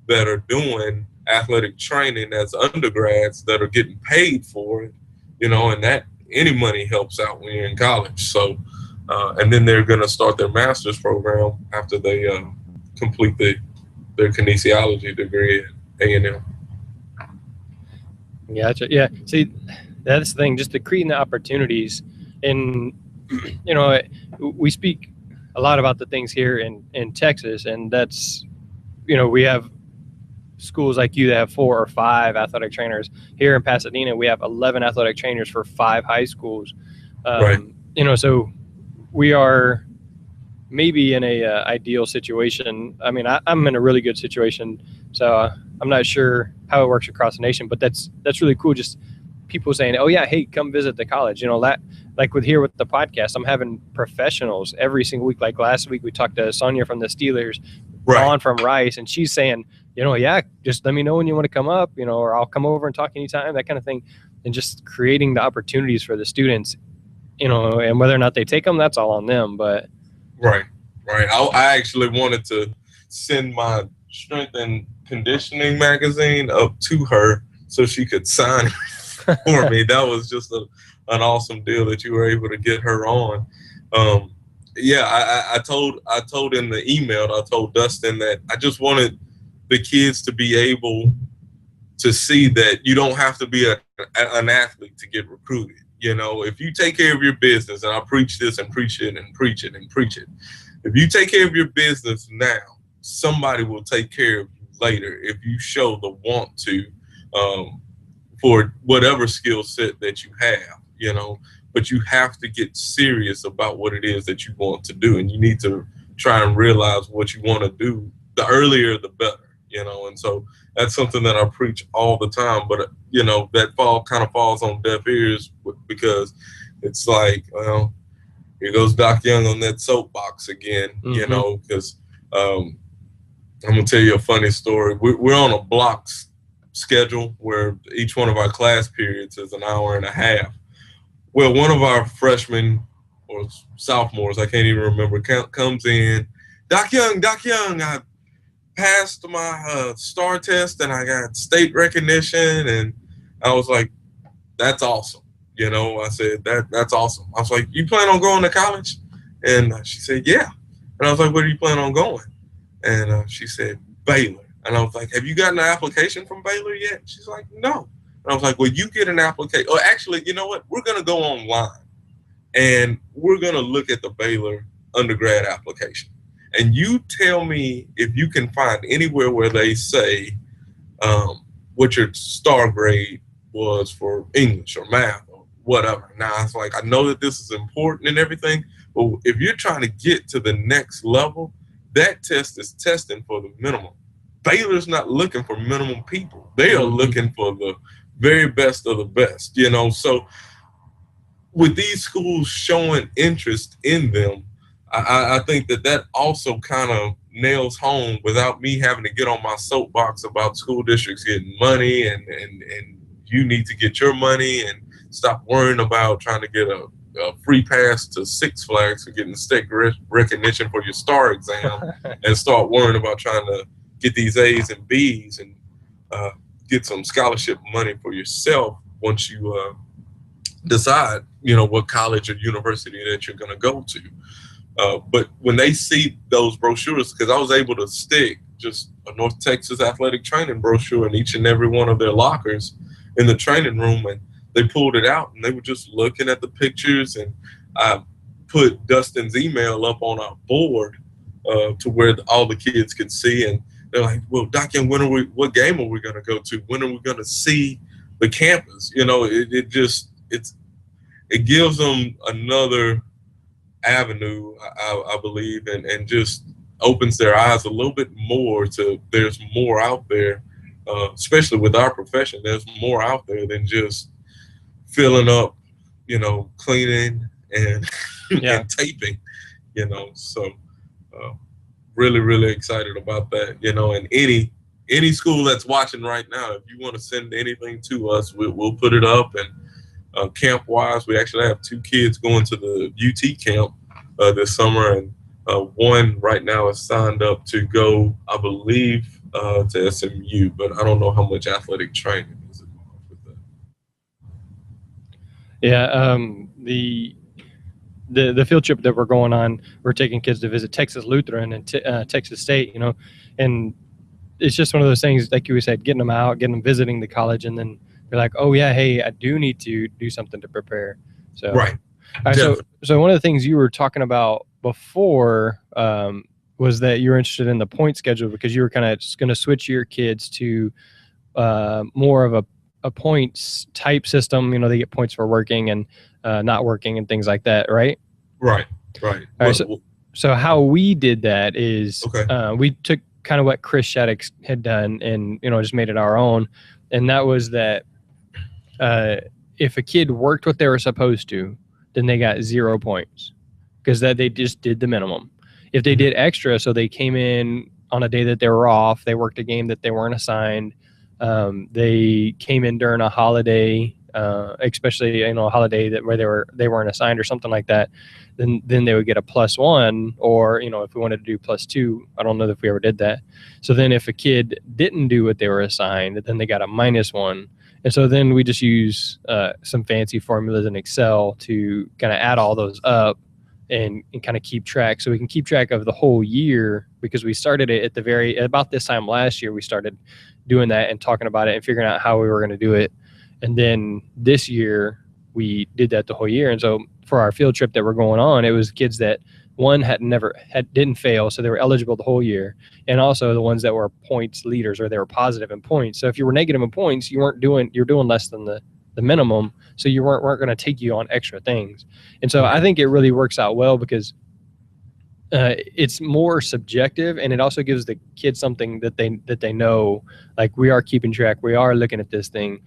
that are doing athletic training as undergrads that are getting paid for it, and that any money helps out when you're in college. So, and then they're going to start their master's program after they complete their kinesiology degree at A&M. Gotcha. Yeah. See, that's the thing, just creating the opportunities. And, we speak a lot about the things here in Texas, and that's, we have schools like you that have 4 or 5 athletic trainers. Here in Pasadena, we have 11 athletic trainers for 5 high schools. Right. So we are maybe in a ideal situation. I mean, I'm in a really good situation, so I'm not sure how it works across the nation, but that's really cool. Just people saying, "Oh yeah, hey, come visit the college." That, like with the podcast, I'm having professionals every single week. Like last week, we talked to Sonia from the Steelers, Dawn from Rice, and she's saying, yeah, just let me know when you want to come up, or I'll come over and talk anytime, that kind of thing, and just creating the opportunities for the students, and whether or not they take them, that's all on them. But Right. I actually wanted to send my strength and conditioning magazine up to her so she could sign it for me. That was just an awesome deal that you were able to get her on. I told in the email, I told Dustin that I just wanted the kids to be able to see that you don't have to be an athlete to get recruited. If you take care of your business, and I preach this and preach it and preach it and preach it, if you take care of your business now, somebody will take care of you later if you show the want to, for whatever skill set that you have, but you have to get serious about what it is that you want to do. And you need to try and realize what you want to do. The earlier, the better, and so that's something that I preach all the time, but that kind of falls on deaf ears because it's like, well, here goes Doc Young on that soapbox again, because I'm gonna tell you a funny story. We're on a block schedule where each one of our class periods is an hour and a half. Well, one of our freshmen or sophomores, I can't even remember, comes in. Doc Young, I passed my STAR test and I got state recognition. And I was like, that's awesome. You know, I said, that's awesome. I was like, you plan on going to college? And she said, yeah. And I was like, where do you plan on going? And she said, Baylor. And I was like, have you gotten an application from Baylor yet? She's like, no. And I was like, well, you get an application. Or actually, you know what? We're going to go online and we're going to look at the Baylor undergrad application. And you tell me if you can find anywhere where they say what your STAR grade was for English or math or whatever. Now, it's like, I know that this is important and everything, but if you're trying to get to the next level, that test is testing for the minimum. Baylor's not looking for minimum people. They are looking for the very best of the best, you know. So with these schools showing interest in them, I think that also kind of nails home, without me having to get on my soapbox about school districts getting money and you need to get your money and stop worrying about trying to get a free pass to Six Flags for getting state recognition for your STAR exam and start worrying about trying to get these A's and B's and get some scholarship money for yourself once you decide, you know, what college or university that you're going to go to. But when they see those brochures, because I was able to stick just a North Texas athletic training brochure in each and every one of their lockers in the training room, and they pulled it out and they were just looking at the pictures, and I put Dustin's email up on our board to where all the kids could see. And they're like, well, Doc Young, what game are we going to go to? When are we going to see the campus? You know, it gives them another avenue, I believe, and just opens their eyes a little bit more to there's more out there, especially with our profession. There's more out there than just filling up, you know, cleaning and, and taping, you know. So really, really excited about that, you know. And any school that's watching right now, if you want to send anything to us, we'll put it up. And camp wise, we actually have 2 kids going to the UT camp this summer, and one right now is signed up to go, I believe, to SMU, but I don't know how much athletic training is involved with that. Yeah, the field trip that we're going on, we're taking kids to visit Texas Lutheran and Texas State, you know, and it's just one of those things, like you said, getting them out, getting them visiting the college, and then they're like, oh yeah, hey, I do need to do something to prepare. So right. So one of the things you were talking about before was that you were interested in the point schedule, because you were kind of going to switch your kids to more of a points type system. You know, they get points for working and not working and things like that, right? Right. All right, so how we did that is we took kind of what Chris Shattuck had done and, you know, just made it our own. And that was that if a kid worked what they were supposed to, then they got 0 points, because that they just did the minimum. If they did extra, so they came in on a day that they were off, they worked a game that they weren't assigned, they came in during a holiday, especially, you know, a holiday that where they weren't assigned or something like that, then they would get a +1, or, you know, if we wanted to do +2, I don't know if we ever did that. So then if a kid didn't do what they were assigned, then they got a -1. And so then we just use some fancy formulas in Excel to kind of add all those up and kind of keep track. So we can keep track of the whole year, because we started it at about this time last year, we started doing that and talking about it and figuring out how we were going to do it. And then this year we did that the whole year. And so for our field trip that we're going on, it was kids that one didn't fail, so they were eligible the whole year, and also the ones that were points leaders, or they were positive in points. So if you were negative in points, you're doing less than the minimum, so you weren't going to take you on extra things. And so I think it really works out well, because it's more subjective, and it also gives the kids something that they know, like, we are keeping track, we are looking at this thing.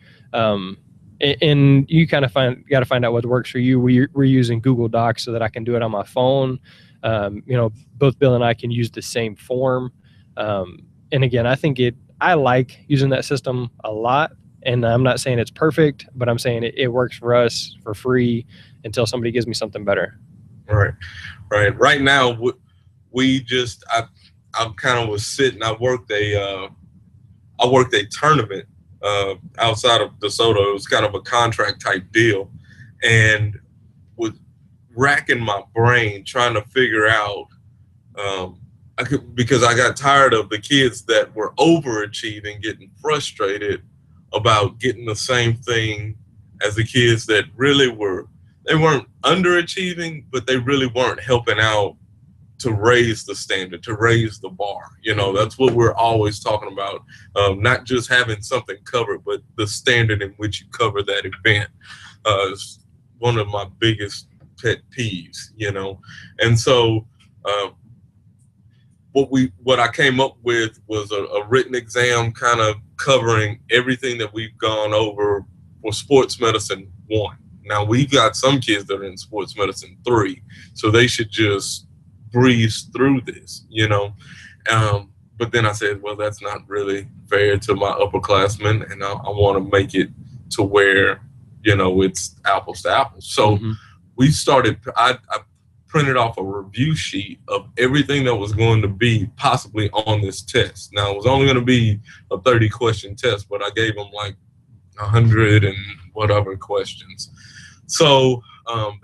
And you kind of got to find out what works for you. We're using Google Docs so that I can do it on my phone. You know, both Bill and I can use the same form. And again, I like using that system a lot. And I'm not saying it's perfect, but I'm saying it works for us for free until somebody gives me something better. Right. Right now, I kind of was sitting. I worked a tournament outside of DeSoto. It was kind of a contract type deal, and was racking my brain trying to figure out. Because I got tired of the kids that were overachieving, getting frustrated about getting the same thing as the kids that really they weren't underachieving, but they really weren't helping out to raise the standard, to raise the bar. That's what we're always talking about. Not just having something covered, but the standard in which you cover that event is one of my biggest pet peeves, And so, what I came up with was a written exam kind of covering everything that we've gone over for sports medicine 1. Now, we've got some kids that are in sports medicine 3, so they should just breeze through this, But then I said, well, that's not really fair to my upperclassmen, and I want to make it to where, it's apples to apples. So we started, I printed off a review sheet of everything that was going to be possibly on this test. Now, it was only going to be a 30-question test, but I gave them like 100 and whatever questions. So what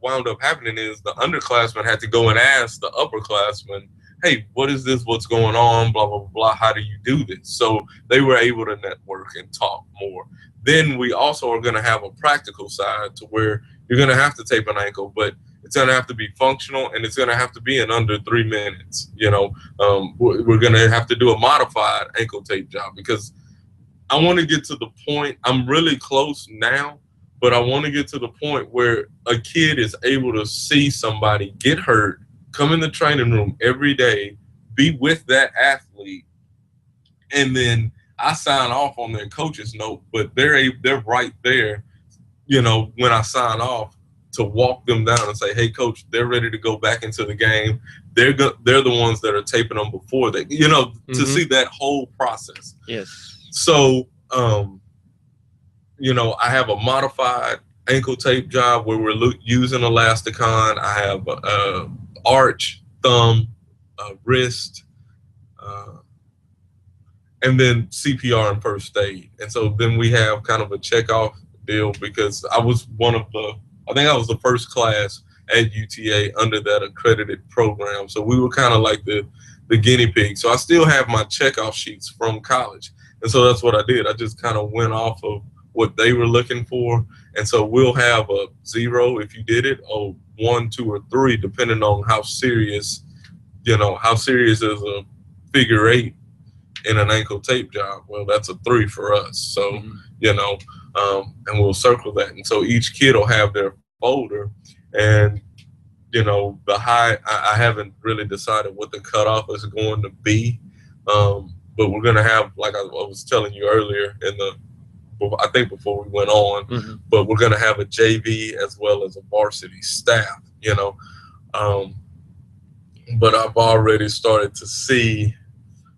wound up happening is the underclassmen had to go and ask the upperclassmen, hey, what is this? What's going on? Blah, blah, blah. How do you do this? So they were able to network and talk more. Then we also are going to have a practical side to where you're going to have to tape an ankle, but it's going to have to be functional, and it's going to have to be in under 3 minutes. We're going to have to do a modified ankle tape job because I want to get to the point. I'm really close now, but I want to get to the point where a kid is able to see somebody get hurt, come in the training room every day, be with that athlete, and then I sign off on their coach's note, but they're right there, when I sign off, to walk them down and say, hey, coach, they're ready to go back into the game. They're the ones that are taping them before they, to see that whole process. Yes. So, I have a modified ankle tape job where we're using elasticon. I have arch, thumb, wrist, and then CPR and first aid. And so then we have kind of a checkoff deal because I was the first class at UTA under that accredited program. So we were kind of like the guinea pig. So I still have my checkoff sheets from college. And so that's what I did. I just kind of went off of what they were looking for. And so we'll have a 0 if you did it, or 1, 2, or 3, depending on how serious is a figure 8 in an ankle tape job. Well, that's a 3 for us. So, and we'll circle that. And so each kid will have their folder, and, the high, I haven't really decided what the cutoff is going to be. But we're going to have, like I was telling you earlier I think before we went on, but we're going to have a JV as well as a varsity staff, but I've already started to see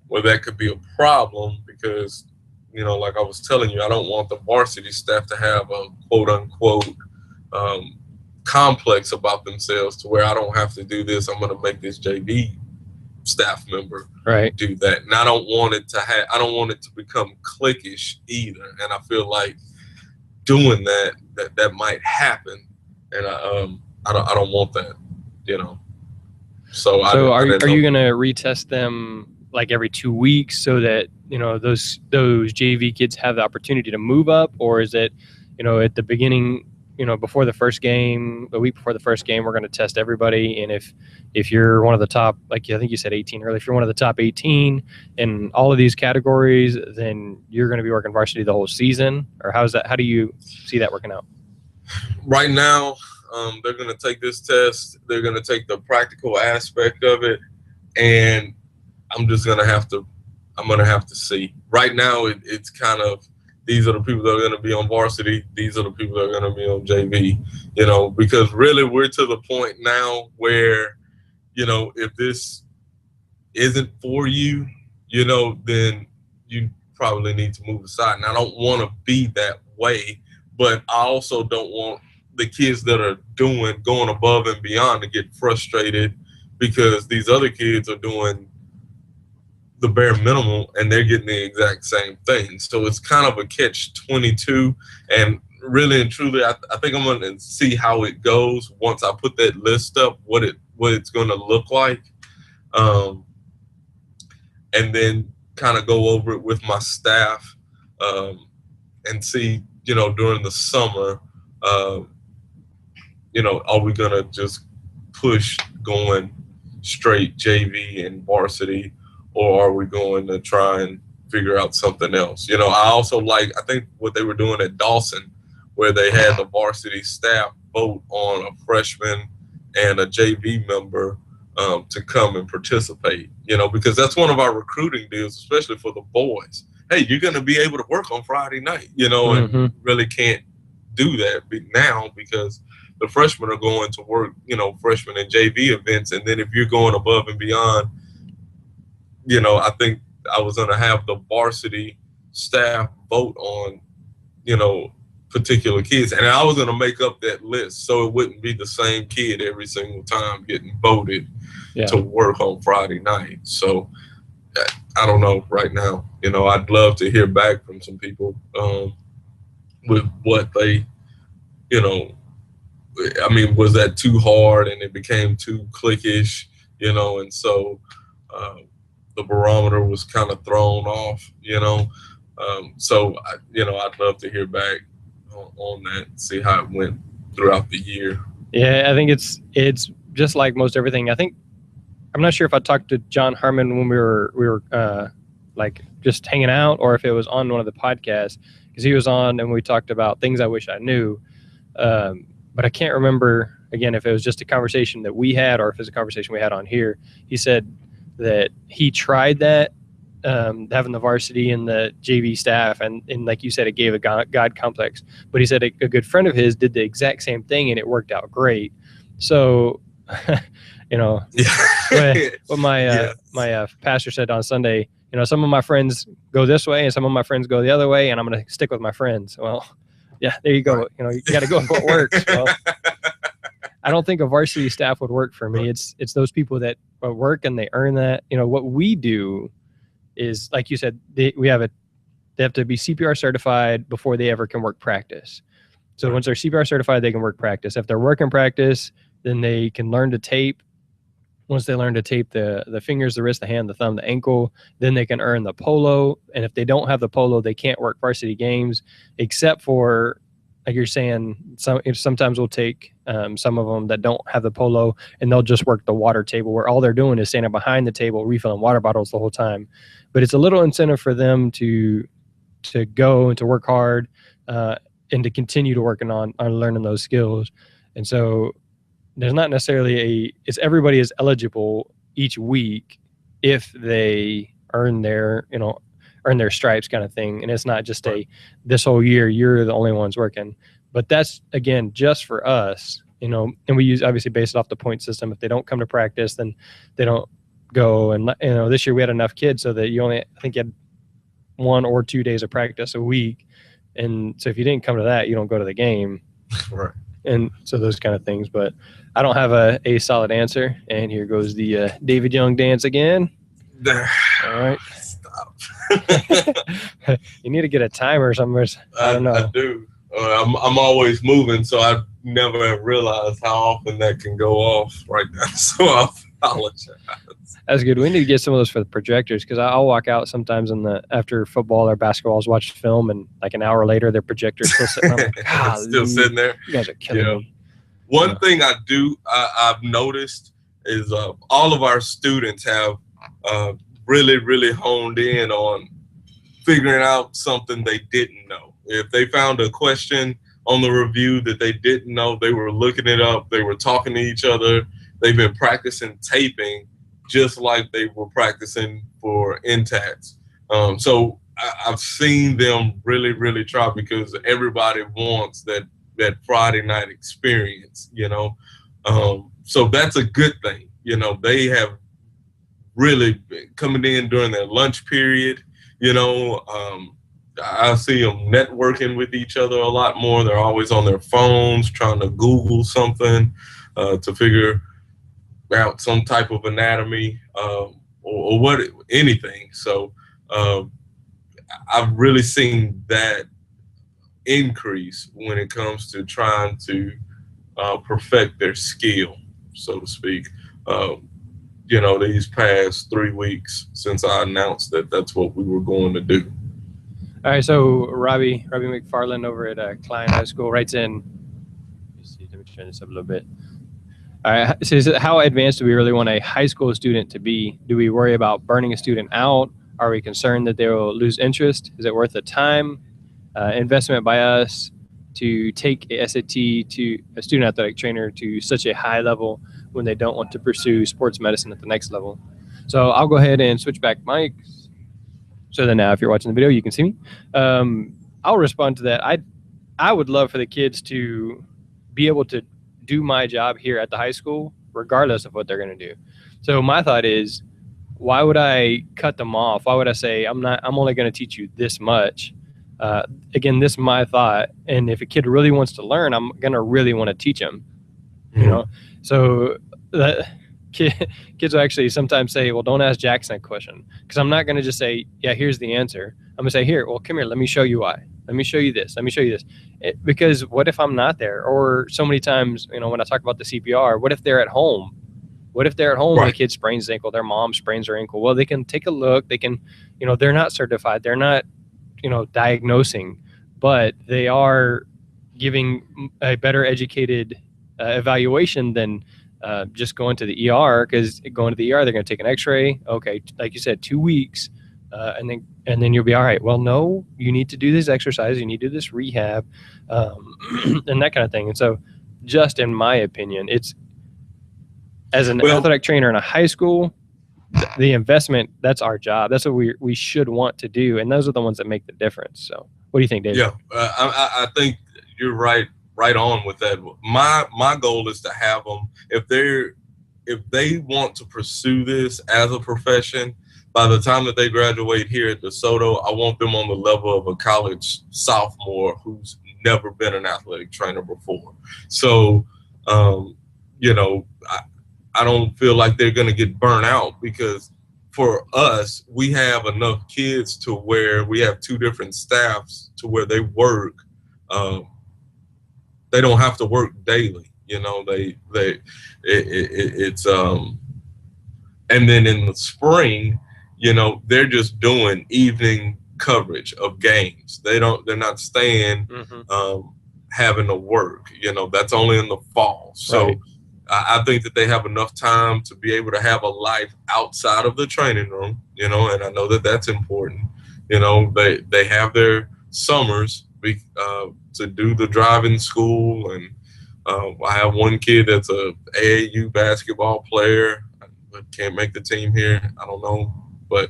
where that could be a problem because, like I was telling you, I don't want the varsity staff to have a quote unquote complex about themselves to where I don't have to do this. I'm going to make this JV staff member do that. And I don't want it to become cliquish either. And I feel like doing that might happen. And I don't want that, So are you going to retest them like every 2 weeks so that, those JV kids have the opportunity to move up? Or is it, at the beginning, before the first game, a week before the first game, we're going to test everybody. And if you're one of the top, like I think you said 18 earlier, if you're one of the top 18 in all of these categories, then you're going to be working varsity the whole season? Or how do you see that working out? Right now, they're going to take this test. They're going to take the practical aspect of it. And I'm going to have to see. Right now, it's kind of, these are the people that are going to be on varsity. These are the people that are going to be on JV, because really we're to the point now where, if this isn't for you, then you probably need to move aside. And I don't want to be that way, but I also don't want the kids that are going above and beyond to get frustrated because these other kids are doing the bare minimum and they're getting the exact same thing. So it's kind of a catch-22. And really and truly, I think I'm going to see how it goes once I put that list up, what it's going to look like. And then kind of go over it with my staff and see, during the summer, are we going to just push going straight JV and varsity, or are we going to try and figure out something else? I also I think what they were doing at Dawson, where they had the varsity staff vote on a freshman and a JV member to come and participate, because that's one of our recruiting deals, especially for the boys. Hey, you're going to be able to work on Friday night, and really can't do that now because the freshmen are going to work, freshman and JV events. And then if you're going above and beyond, I think I was going to have the varsity staff vote on, particular kids. And I was going to make up that list so it wouldn't be the same kid every single time getting voted to work on Friday night. So I don't know right now. I'd love to hear back from some people with what they, was that too hard and it became too cliquish, and so the barometer was kind of thrown off, so, I'd love to hear back on that and see how it went throughout the year. Yeah, I think it's just like most everything. I'm not sure if I talked to John Harmon when we were just hanging out, or if it was on one of the podcasts, because he was on and we talked about things I wish I knew. But I can't remember, again, if it was just a conversation that we had or if it was a conversation we had on here. He said that he tried that, having the varsity and the JV staff, and like you said, it gave a God complex. But he said a good friend of his did the exact same thing and it worked out great. So, what my pastor said on Sunday, some of my friends go this way and some of my friends go the other way, and I'm going to stick with my friends. Well, yeah, there you go. You got to go with what works. Well, I don't think a varsity staff would work for me. It's those people that work and they earn that. What we do is, like you said, they have to be CPR certified before they ever can work practice. So once they're CPR certified, they can work practice. If they're working practice, then they can learn to tape. Once they learn to tape the fingers, the wrist, the hand, the thumb, the ankle, then they can earn the polo. And if they don't have the polo, they can't work varsity games, except for, like you're saying, sometimes we'll take some of them that don't have the polo and they'll just work the water table, where all they're doing is standing behind the table refilling water bottles the whole time. But it's a little incentive for them to go and to work hard and to continue to working on learning those skills. And so there's not necessarily it's everybody is eligible each week if they earn their stripes kind of thing. And it's not just this whole year, you're the only ones working. But that's, again, just for us, and we use, obviously, based off the point system. If they don't come to practice, then they don't go. And, this year we had enough kids so that I think you had 1 or 2 days of practice a week. And so if you didn't come to that, you don't go to the game. Right. And so those kind of things. But I don't have a solid answer. And here goes the David Young dance again. All right. Stop. You need to get a timer somewhere. I don't know. I do. I'm always moving, so I never have realized how often that can go off right now. So I apologize. That's good. We need to get some of those for the projectors, because I'll walk out sometimes after football or basketball, watch film, and like an hour later, their projector's still sitting. I'm like, still sitting there. You guys are killing me. One thing I've noticed is all of our students have really, really honed in on figuring out something they didn't know. If they found a question on the review that they didn't know, they were looking it up, they were talking to each other, they've been practicing taping just like they were practicing for NTATs. So I've seen them really, really try, because everybody wants that Friday night experience, so that's a good thing. They have really been coming in during their lunch period, I see them networking with each other a lot more. They're always on their phones trying to Google something to figure out some type of anatomy or what anything. So I've really seen that increase when it comes to trying to perfect their skill, so to speak. These past 3 weeks since I announced that that's what we were going to do. All right, so Robbie McFarland over at Klein High School writes in. Let me turn this up a little bit. All right, it says, how advanced do we really want a high school student to be? Do we worry about burning a student out? Are we concerned that they will lose interest? Is it worth the time investment by us to take a SAT to a student athletic trainer to such a high level when they don't want to pursue sports medicine at the next level? So I'll go ahead and switch back mics. So then now if you're watching the video, you can see me. I'll respond to that. I would love for the kids to be able to do my job here at the high school, regardless of what they're going to do. So my thought is, why would I cut them off? Why would I say, I'm only going to teach you this much? Again, this is my thought. And if a kid really wants to learn, I'm going to really want to teach them, you know? So that kids will actually sometimes say, well, don't ask Jackson a question. Cause I'm not going to just say, yeah, here's the answer. I'm gonna say, here, well, come here. Let me show you why. Let me show you this. Let me show you this. Because what if I'm not there? Or so many times, when I talk about the CPR, what if they're at home? What if they're at home and the kid sprains his ankle, their mom sprains her ankle? Well, they can take a look. They can, they're not certified. They're not, diagnosing, but they are giving a better educated evaluation than just going to the ER, because going to the ER, they're going to take an x-ray. Okay. Like you said, 2 weeks. And then you'll be all right. Well, no, you need to do this exercise. You need to do this rehab, and that kind of thing. And so just in my opinion, it's as an athletic trainer in a high school, the investment, that's our job. That's what we should want to do. And those are the ones that make the difference. So what do you think, David? Yeah, I think you're right on with that. My goal is to have them, if they want to pursue this as a profession, by the time that they graduate here at DeSoto, I want them on the level of a college sophomore who's never been an athletic trainer before. So, I don't feel like they're going to get burnt out, because for us, we have enough kids to where we have 2 different staffs to where they work. They don't have to work daily. It's and then in the spring, they're just doing evening coverage of games. They're not staying, having to work, that's only in the fall. So right. I think that they have enough time to be able to have a life outside of the training room, and I know that that's important. They have their summers to do the driving school. And I have one kid that's a AAU basketball player, but can't make the team here. I don't know. But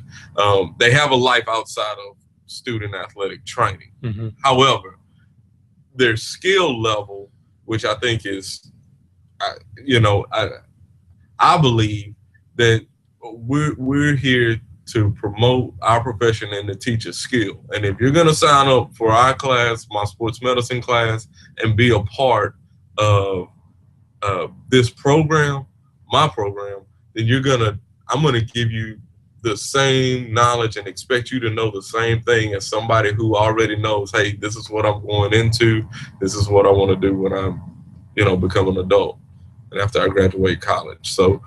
they have a life outside of student athletic training. Mm-hmm. However, their skill level, which I think is, I believe that we're here to promote our profession and to teach a skill. And if you're going to sign up for our class, my sports medicine class, and be a part of this program, my program, then I'm going to give you the same knowledge and expect you to know the same thing as somebody who already knows, hey, this is what I'm going into. This is what I want to do when I'm, become an adult and after I graduate college. So,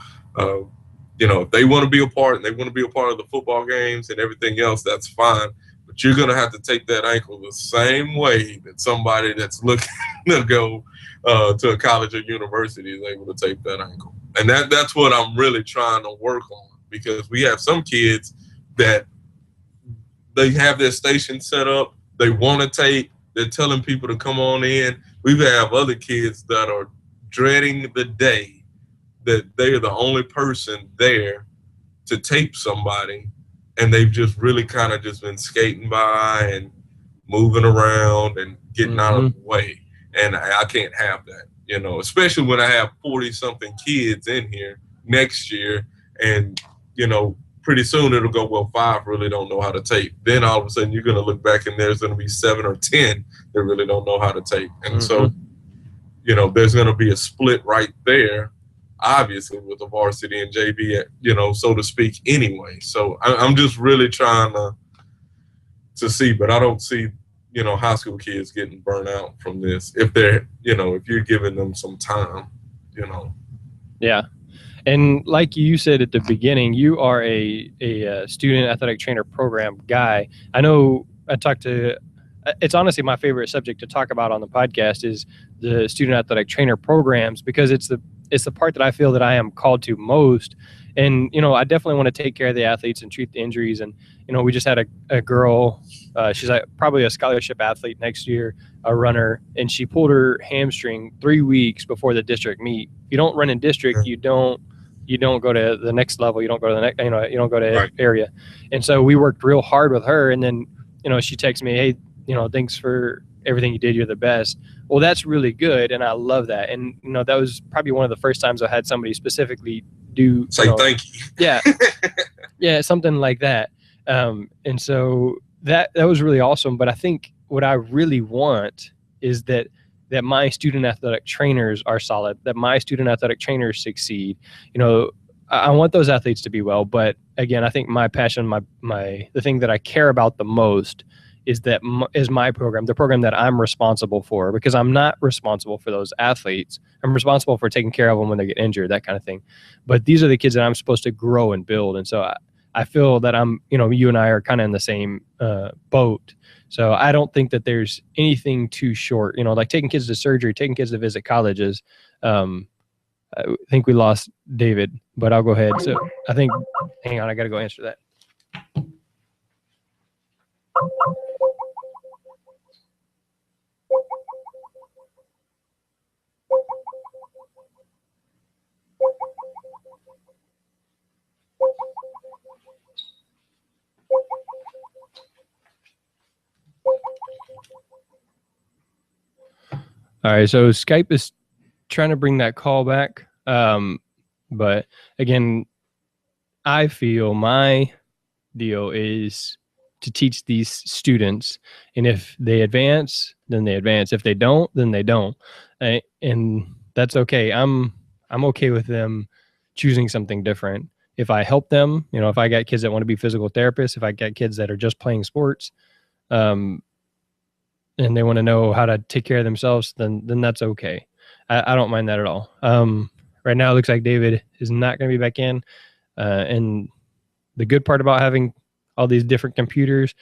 if they want to be a part and they want to be a part of the football games and everything else, that's fine. But you're going to have to take that ankle the same way that somebody that's looking to go to a college or university is able to take that ankle. And that's what I'm really trying to work on, because we have some kids that they have their station set up, they want to tape, they're telling people to come on in. We have other kids that are dreading the day that they are the only person there to tape somebody, and they've just really kind of just been skating by and moving around and getting out of the way. And I can't have that, especially when I have 40-something kids in here next year, and, pretty soon it'll go, well, 5 really don't know how to tape. Then all of a sudden you're going to look back and there's going to be 7 or 10 that really don't know how to tape. And so, you know, there's going to be a split right there, obviously, with the varsity and JV, you know, so to speak, anyway. So I'm just really trying to see, but I don't see, you know, high school kids getting burnt out from this if they're, you know, if you're giving them some time, you know. Yeah. And like you said at the beginning, you are a student athletic trainer program guy. I know it's honestly my favorite subject to talk about on the podcast is the student athletic trainer programs, because it's the part that I feel that I am called to most. And, you know, I definitely want to take care of the athletes and treat the injuries. And, you know, we just had a girl, she's probably a scholarship athlete next year, a runner, and she pulled her hamstring 3 weeks before the district meet. If you don't run in district, you don't go to the next level. You don't go to the next, you know, you don't go to area. And so we worked real hard with her. And then, you know, she texted me, hey, you know, thanks for everything you did. You're the best. Well, that's really good. And I love that. And, you know, that was probably one of the first times I had somebody specifically say, thank you. Yeah. Yeah. Something like that. And so that was really awesome. But I think what I really want is that my student athletic trainers are solid, that my student athletic trainers succeed. You know, I want those athletes to be well. But again, I think my passion, the thing that I care about the most is my program, the program that I'm responsible for, because I'm not responsible for those athletes. I'm responsible for taking care of them when they get injured, that kind of thing. But these are the kids that I'm supposed to grow and build. And so I feel that you and I are kind of in the same boat. So I don't think that there's anything too short, you know, like taking kids to surgery, taking kids to visit colleges. I think we lost David, but I'll go ahead. So hang on, I got to go answer that. All right, so Skype is trying to bring that call back. But again, I feel my deal is to teach these students, and if they advance, then they advance. If they don't, then they don't. And that's okay. I'm okay with them choosing something different. If I help them, you know, if I got kids that want to be physical therapists, if I got kids that are just playing sports, and they want to know how to take care of themselves, then that's okay. I don't mind that at all. Right now, it looks like David is not going to be back in. And the good part about having all these different computers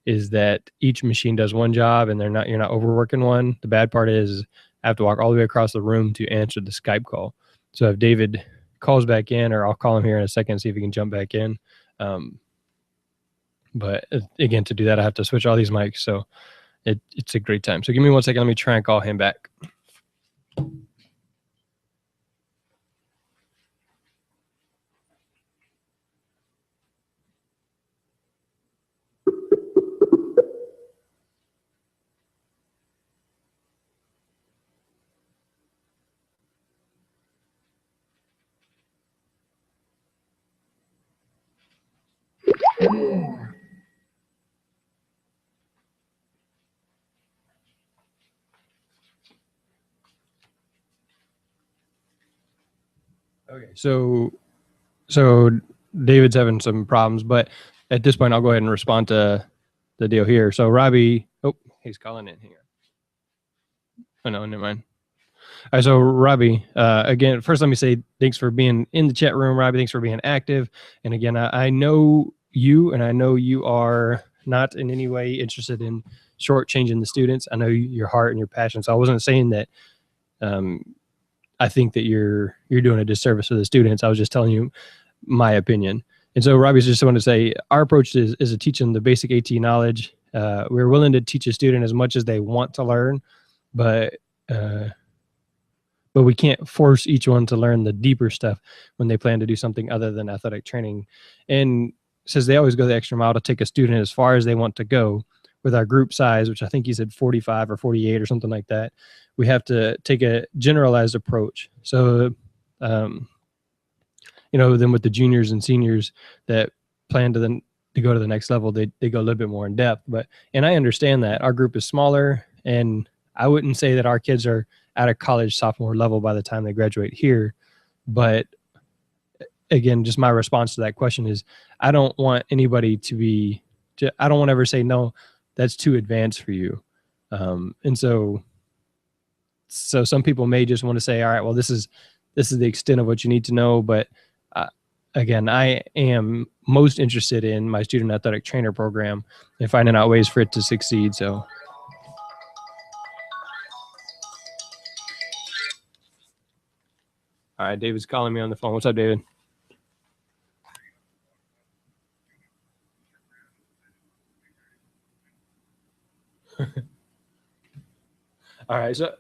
is that each machine does one job, and you're not overworking one. The bad part is I have to walk all the way across the room to answer the Skype call. So if David calls back in, or I'll call him here in a second, see if he can jump back in. But again, to do that, I have to switch all these mics. So it's a great time. So give me 1 second. Let me try and call him back. Okay, so David's having some problems, but at this point, I'll go ahead and respond to the deal here. So Robbie, he's calling in here. Oh no, never mind. All right, so Robbie, again, first let me say thanks for being in the chat room, Robbie. Thanks for being active. And again, I know you, and I know you are not in any way interested in shortchanging the students. I know your heart and your passion. So I wasn't saying that. I think that you're doing a disservice to the students. I was just telling you my opinion. And so Robbie's just wanted to say our approach is to teach them the basic AT knowledge. We're willing to teach a student as much as they want to learn, but we can't force each one to learn the deeper stuff when they plan to do something other than athletic training. And says they always go the extra mile to take a student as far as they want to go. With our group size, which I think he said 45 or 48 or something like that, we have to take a generalized approach. So, you know, then with the juniors and seniors, that plan to go to the next level, they go a little bit more in depth. And I understand that our group is smaller, and I wouldn't say that our kids are at a college sophomore level by the time they graduate here. But again, just my response to that question is, I don't want anybody I don't want to ever say, no, that's too advanced for you. And so some people may just want to say, all right, well, this is the extent of what you need to know. But again, I am most interested in my student athletic trainer program and finding out ways for it to succeed. So. All right, David's calling me on the phone. What's up, David? All right, so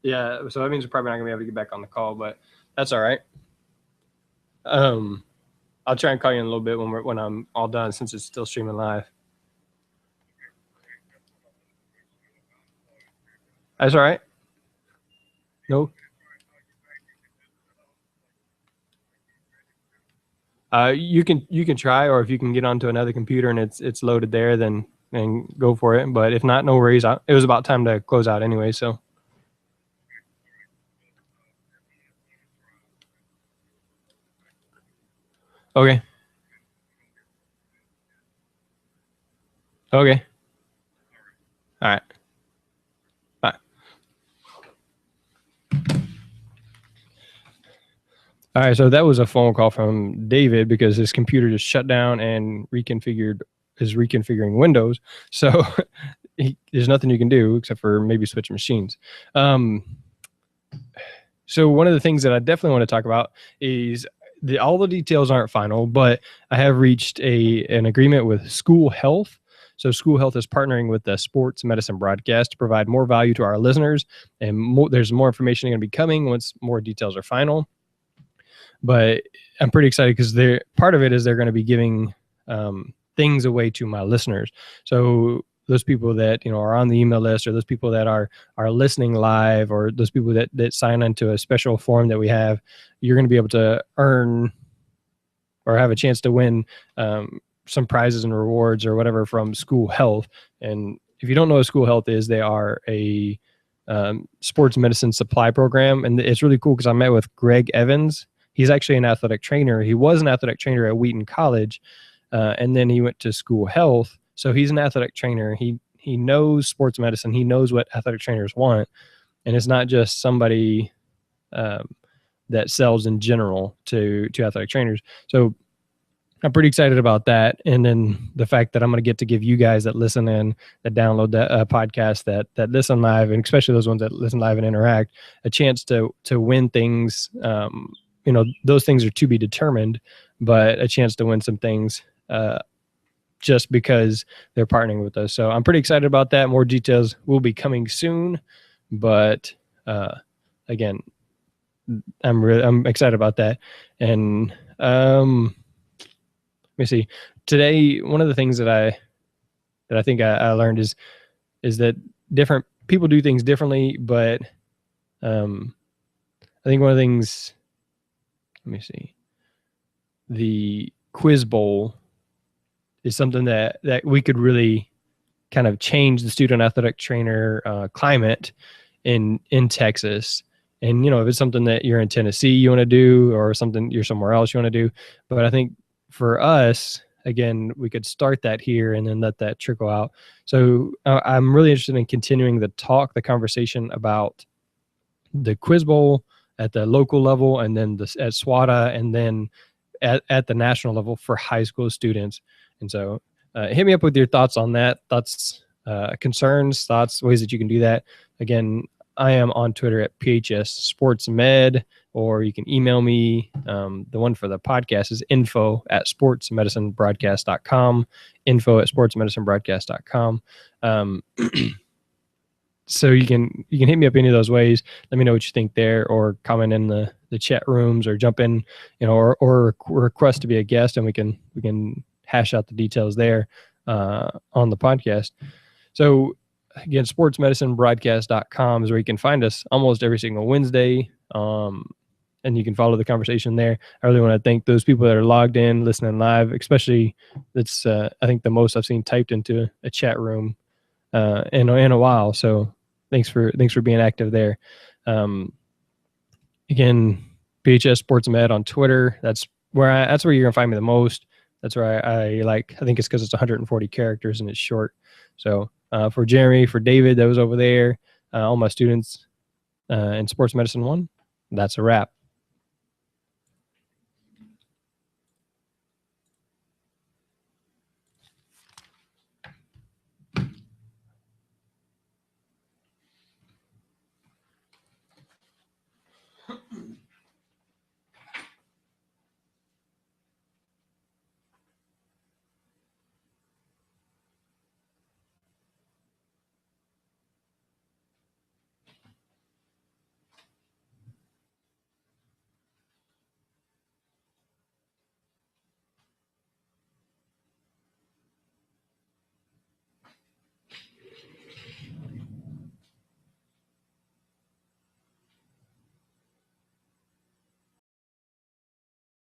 yeah, so that means we're probably not gonna be able to get back on the call, but that's all right. I'll try and call you in a little bit when I'm all done, since it's still streaming live. That's all right. No. You can try, or if you can get onto another computer and it's loaded there, then go for it. But if not, no worries. It was about time to close out anyway, so. Okay. Okay. All right. Bye. All right, so that was a phone call from David because his computer just shut down and is reconfiguring Windows. So there's nothing you can do except for maybe switch machines. So one of the things that I definitely want to talk about is all the details aren't final, but I have reached an agreement with School Health. So School Health is partnering with the Sports Medicine Broadcast to provide more value to our listeners, and there's more information going to be coming once more details are final. But I'm pretty excited because part of it is they're going to be giving things away to my listeners. So those people that are on the email list, or those people that are listening live, or those people that sign into a special form that we have, you're going to be able to earn or have a chance to win some prizes and rewards or whatever from School Health. And if you don't know what School Health is, they are a sports medicine supply program, and it's really cool because I met with Greg Evans. He's actually an athletic trainer. He was an athletic trainer at Wheaton College, and then he went to School Health. So he's an athletic trainer. He knows sports medicine. He knows what athletic trainers want, and it's not just somebody that sells in general to athletic trainers. So I'm pretty excited about that. And then the fact that I'm going to get to give you guys that listen in, that download that podcast, that listen live, and especially those ones that listen live and interact, a chance to win things. Those things are to be determined, but a chance to win some things just because they're partnering with us. So I'm pretty excited about that. More details will be coming soon, but again, I'm excited about that. And let me see. Today, one of the things that I think I learned is that different people do things differently, but I think one of the things. Let me see. The Quiz Bowl is something that we could really kind of change the student athletic trainer climate in Texas. And, if it's something that you're in Tennessee you want to do, or something you're somewhere else you want to do. But I think for us, again, we could start that here and then let that trickle out. So I'm really interested in continuing the conversation about the Quiz Bowl at the local level, and then at SWATA, and then at the national level for high school students. And so hit me up with your thoughts on that, concerns, ways that you can do that. Again, I am on Twitter at PHS SportsMed, or you can email me. The one for the podcast is info@sportsmedicinebroadcast.com, info@sportsmedicinebroadcast.com. So you can hit me up any of those ways. Let me know what you think there, or comment in the chat rooms, or jump in, or request to be a guest, and we can hash out the details there on the podcast. So again, sportsmedicinebroadcast.com is where you can find us almost every single Wednesday. And and you can follow the conversation there. I really want to thank those people that are logged in, listening live, especially that's I think the most I've seen typed into a chat room in a while. So thanks for being active there. Again, PHS Sports Med on Twitter. That's where you're gonna find me the most. That's where I think it's because it's 140 characters and it's short. So for Jeremy, for David that was over there, all my students in Sports Medicine 1, that's a wrap.